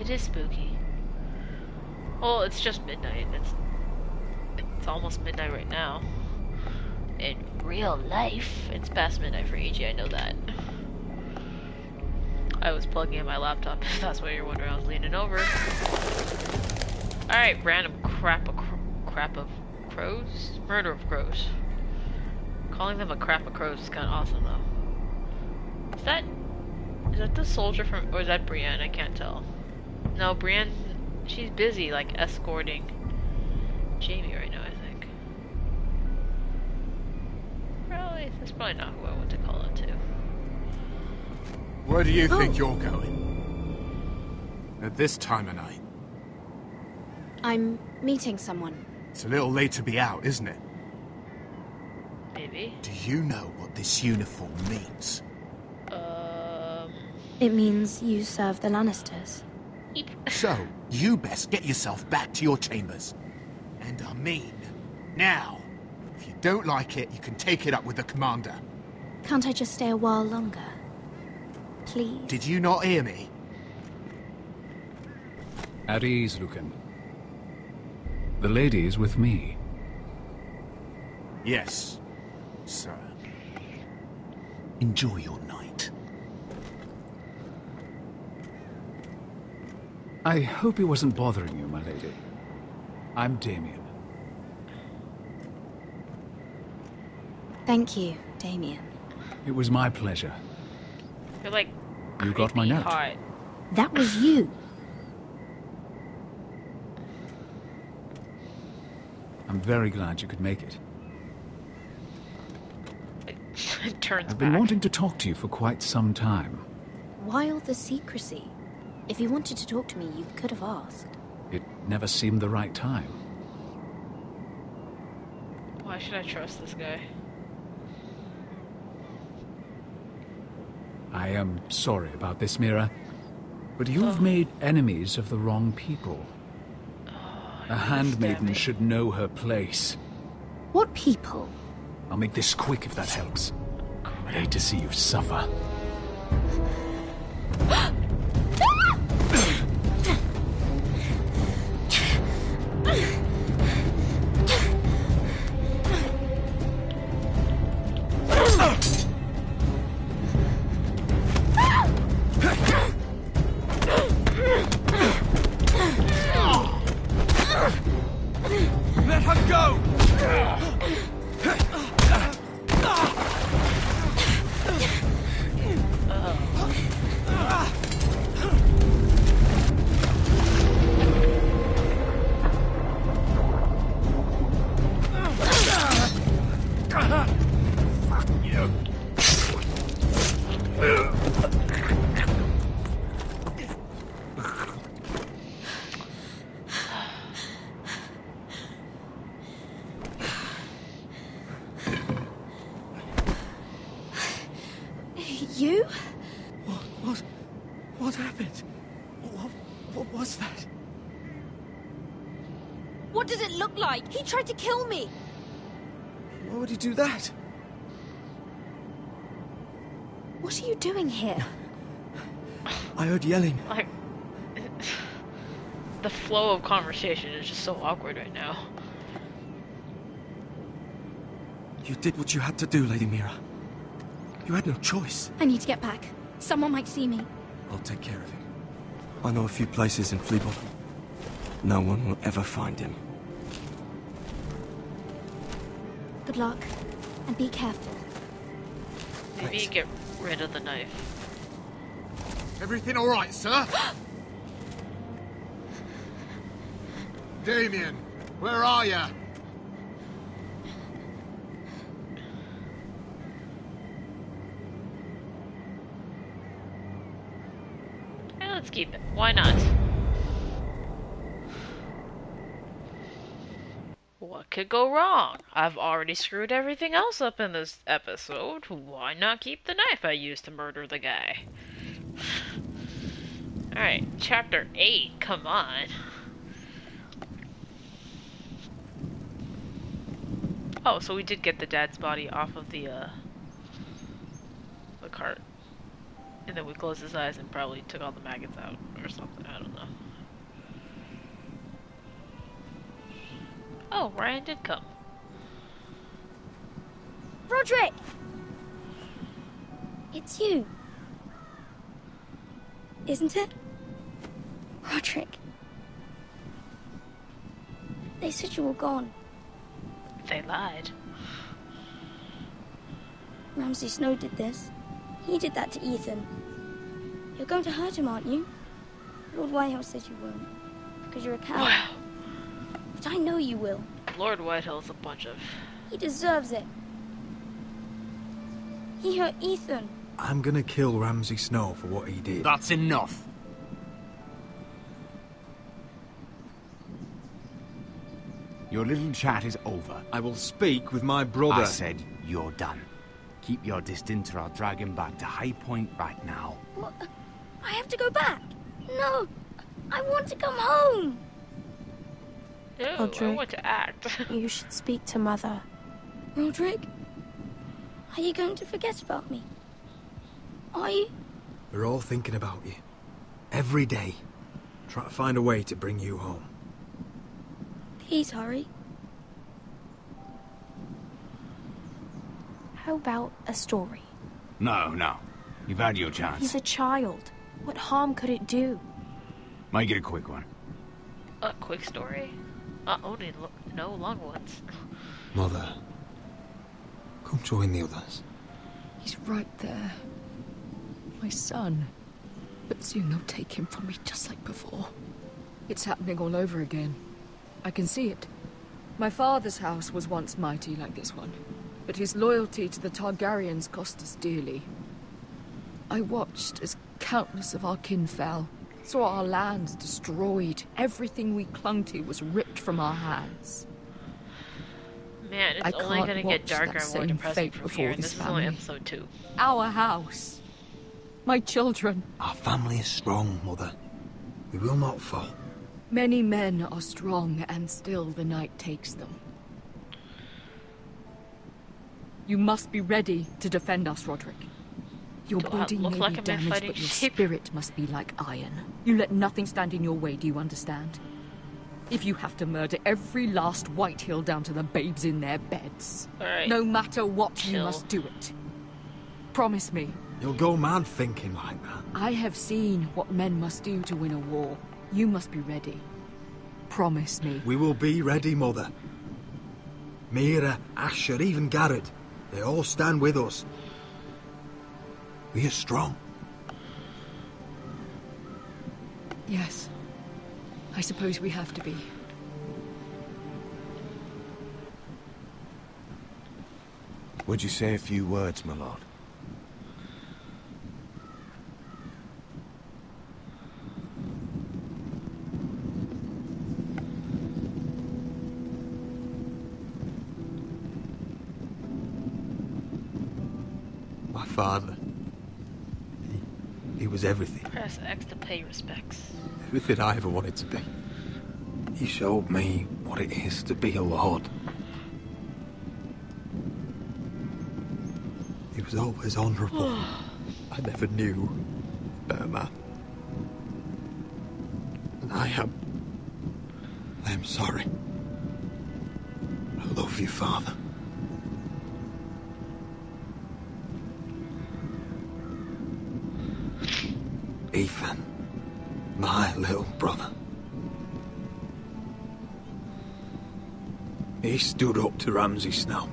It is spooky. Well, it's just midnight. It's almost midnight right now. In real life, it's past midnight for AG, I know that. I was plugging in my laptop, if that's what you're wondering. I was leaning over. Alright, random crap of crows? Murder of crows. Calling them a crap of crows is kind of awesome, though. Is that the soldier from... or is that Brienne? I can't tell. No, Brienne, she's busy, like, escorting Jamie right now, I think. Probably, that's probably not who I want to call it to. Where do you think you're going? At this time of night? I'm meeting someone. It's a little late to be out, isn't it? Maybe. Do you know what this uniform means? It means you serve the Lannisters. So, you best get yourself back to your chambers. And I mean, now. If you don't like it, you can take it up with the commander. Can't I just stay a while longer? Please? Did you not hear me? At ease, Lucan. The lady is with me. Yes, sir. Enjoy your night. I hope he wasn't bothering you, my lady. I'm Damien. Thank you, Damien. It was my pleasure. You're like... You got my note. hot. That was you. I'm very glad you could make it. It turns I've been back. wanting to talk to you for quite some time. Why all the secrecy? If you wanted to talk to me, you could have asked. It never seemed the right time. Why should I trust this guy? I am sorry about this, Mira, but you've made enemies of the wrong people. A handmaiden should know her place. What people? I'll make this quick if that helps. I'd hate to see you suffer. Let her go! Fuck you. You? What happened? What was that? What did it look like? He tried to kill me! Why would he do that? What are you doing here? I heard yelling. Like, the flow of conversation is just so awkward right now. You did what you had to do, Lady Mira. You had no choice. I need to get back. Someone might see me. I'll take care of him. I know a few places in Fleabottom. No one will ever find him. Good luck. And be careful. Maybe you get rid of the knife. Everything all right, sir? Damien, where are you? Let's keep it. Why not? What could go wrong? I've already screwed everything else up in this episode. Why not keep the knife I used to murder the guy? Alright, chapter 8, come on. Oh, so we did get the dad's body off of the cart. And then we closed his eyes and probably took all the maggots out or something, I don't know. Oh, Ryan did come. Roderick! It's you. Isn't it? Roderick. They said you were gone. They lied. Ramsay Snow did this. He did that to Ethan. You're going to hurt him, aren't you? Lord Whitehill says you won't. Because you're a coward. Wow. But I know you will. Lord Whitehill's a bunch of... He deserves it. He hurt Ethan. I'm gonna kill Ramsay Snow for what he did. That's enough. Your little chat is over. I will speak with my brother. I said you're done. Keep your distance or I'll drag him back to High Point right now. What? I have to go back. No. I want to come home. Ew, Roderick, I want to act. You should speak to Mother. Roderick? Are you going to forget about me? Are you? We're all thinking about you. Every day. Try to find a way to bring you home. Please hurry. How about a story? No. You've had your He's chance. a child. What harm could it do? Might get a quick one. A quick story? Only no long ones. Mother, come join the others. He's right there. My son. But soon they'll take him from me just like before. It's happening all over again. I can see it. My father's house was once mighty like this one, but his loyalty to the Targaryens cost us dearly. I watched as countless of our kin fell, saw our lands destroyed, everything we clung to was ripped from our hands. Man, it's I only can't gonna watch get darker that and more same depressing fate from before here, and this this is only family. episode 2. Our house. My children. Our family is strong, Mother. We will not fall. Many men are strong, and still the night takes them. You must be ready to defend us, Roderick. Your body may be damaged, but your spirit must be like iron. You let nothing stand in your way, do you understand? If you have to murder every last White Hill down to the babes in their beds, no matter what, you must do it. Promise me. You'll go mad thinking like that. I have seen what men must do to win a war. You must be ready. Promise me. We will be ready, Mother. Mira, Asher, even Garrett. They all stand with us. We are strong. Yes. I suppose we have to be. Would you say a few words, my lord? My father. He was everything. Press X to pay respects. Everything I ever wanted to be. He showed me what it is to be a lord. He was always honourable. I never knew a better man. And I am sorry. I love you, Father. Ethan, my little brother. He stood up to Ramsay Snow.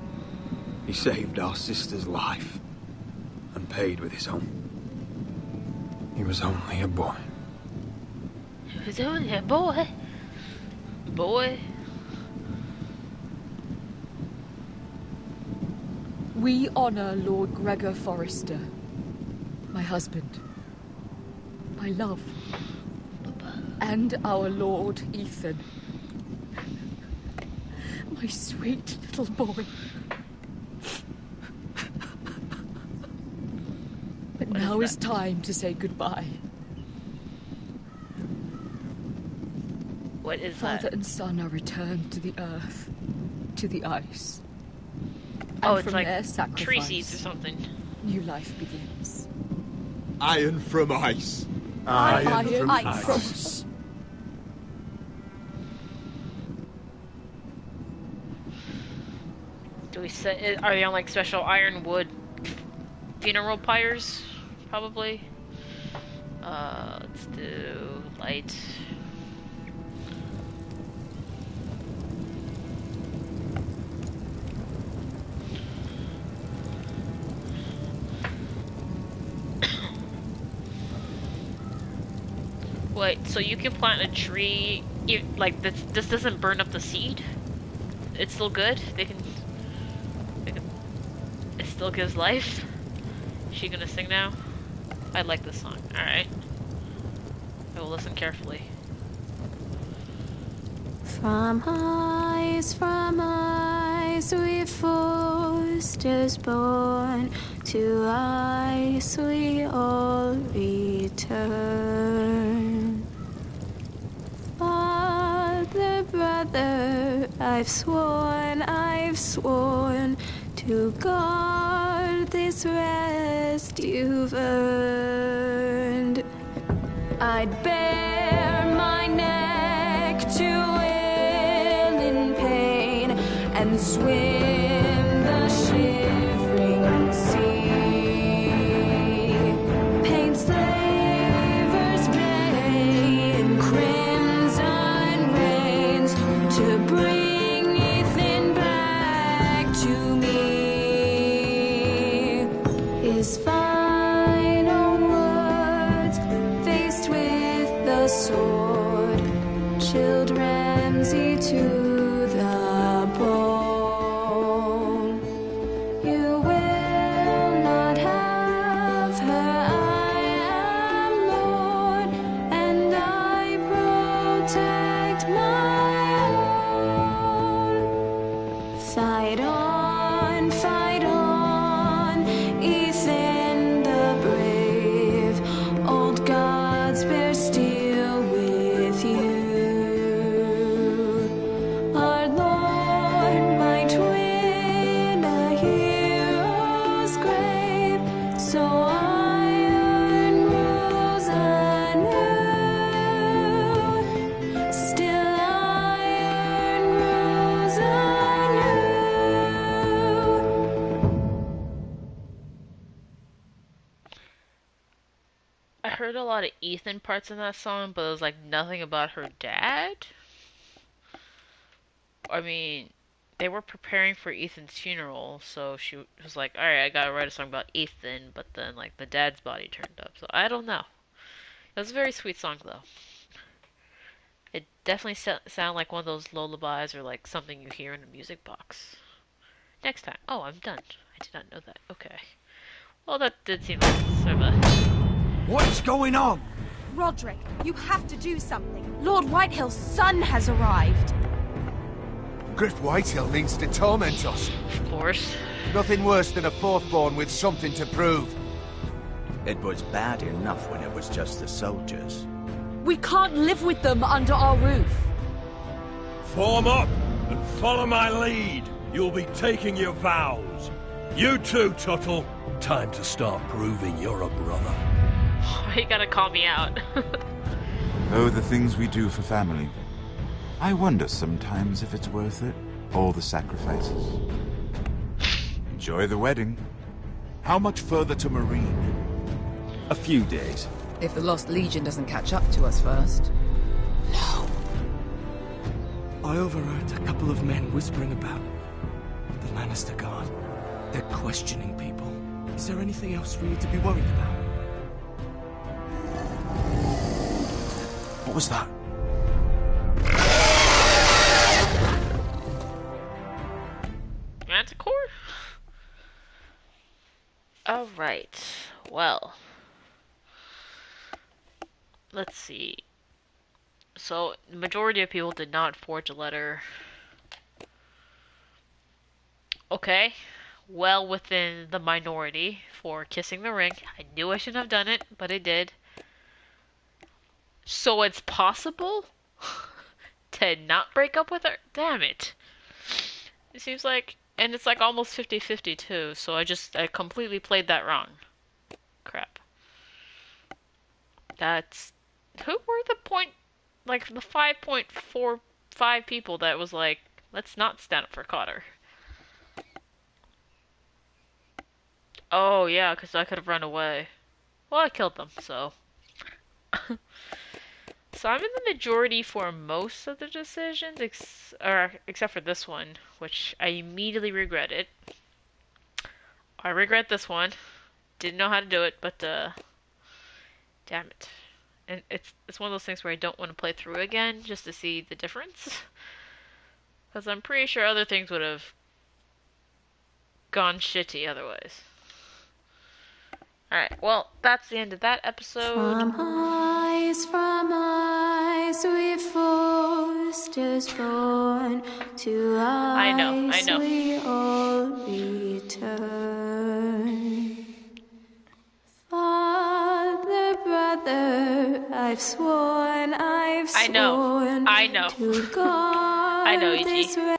He saved our sister's life and paid with his own. He was only a boy. He was only a boy? Boy? We honor Lord Gregor Forrester, my husband, my love, and our Lord Ethan, my sweet little boy. But now is time to say goodbye. What is Father that? and son are returned to the earth, to the ice. Oh, And it's from like their sacrifice, tree seeds or something. new life begins. Iron from ice. Iron from ice. ice. Do we say? Are they on like special ironwood funeral pyres? Probably. Let's do light. Wait, so you can plant a tree, like this doesn't burn up the seed? It's still good? They can, it still gives life? Is she gonna sing now? I like this song, alright. I will listen carefully. From ice we foresters born, to ice we all return. Father, brother, I've sworn to guard this rest you've earned. I'd bare my neck to wail in pain and swim the shivering sea. Paint slavers bay in crimson rains to bring Ethan back to me. His final words faced with the sword chilled Ramsay to the bone. You will not have her, I am Lord, and I protect my own. Fight on, Ethan the brave. heard a lot of Ethan parts in that song, but it was like nothing about her dad. I mean, they were preparing for Ethan's funeral, so she was like, alright, I gotta write a song about Ethan, but then like the dad's body turned up, so I don't know. It was a very sweet song though. It definitely sounded like one of those lullabies or like something you hear in a music box. Next time. Oh, I'm done. I did not know that. Okay. Well, that did seem like sort of a... What's going on? Roderick, you have to do something. Lord Whitehill's son has arrived. Griff Whitehill means to torment us. Of course. Nothing worse than a fourthborn with something to prove. It was bad enough when it was just the soldiers. We can't live with them under our roof. Form up and follow my lead. You'll be taking your vows. You too, Tuttle. Time to start proving you're a brother. You gotta call me out. Oh, the things we do for family. I wonder sometimes if it's worth it. All the sacrifices. Enjoy the wedding. How much further to Marine? A few days. If the Lost Legion doesn't catch up to us first. I overheard a couple of men whispering about the Lannister Guard. They're questioning people. Is there anything else we need to be worried about? What was that? Manticore? Alright. Well. Let's see. So, the majority of people did not forge a letter. Okay. Well within the minority for kissing the ring. I knew I shouldn't have done it, but I did. So it's possible to not break up with her? Damn it. It seems like... And it's like almost 50-50 too, so I completely played that wrong. Crap. That's... Who were the like the 5.45 people that was like, let's not stand up for Cotter? Oh yeah, because I could have run away. Well, I killed them, so... So I'm in the majority for most of the decisions, except for this one, which I immediately regretted. I regret this one. Didn't know how to do it, but damn it. And it's one of those things where I don't want to play through again just to see the difference. Because I'm pretty sure other things would have gone shitty otherwise. Alright, well, that's the end of that episode. From eyes we forced us born, to eyes we all return. Father, brother, I've sworn I know. to God I know, E.G.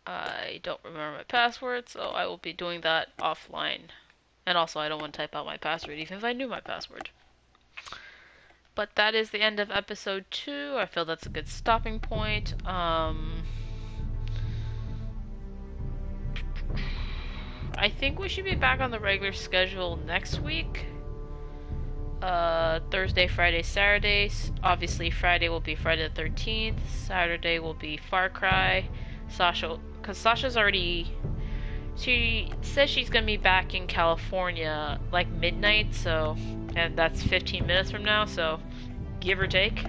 I don't remember my password, so I will be doing that offline. And also, I don't want to type out my password, even if I knew my password. But that is the end of episode 2. I feel that's a good stopping point. I think we should be back on the regular schedule next week. Thursday, Friday, Saturdays. Obviously, Friday will be Friday the 13th. Saturday will be Far Cry. Because Sasha's already... She says she's going to be back in California, like, midnight, so... And that's 15 minutes from now, so... Give or take.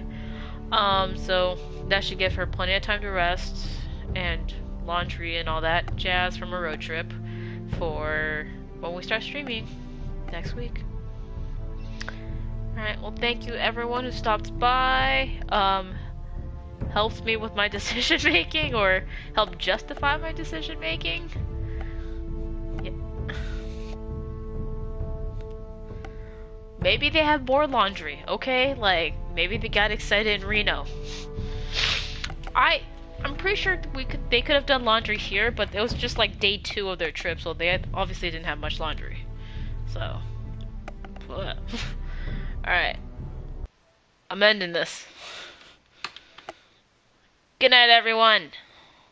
So, that should give her plenty of time to rest, and laundry and all that jazz from a road trip, for when we start streaming next week. Alright, well, thank you everyone who stopped by. Helps me with my decision making, or help justify my decision making. Yeah. Maybe they have more laundry, okay? Like, maybe they got excited in Reno. I'm pretty sure they could have done laundry here, but it was just like day 2 of their trip, so they obviously didn't have much laundry. So, alright. I'm ending this. Good night, everyone.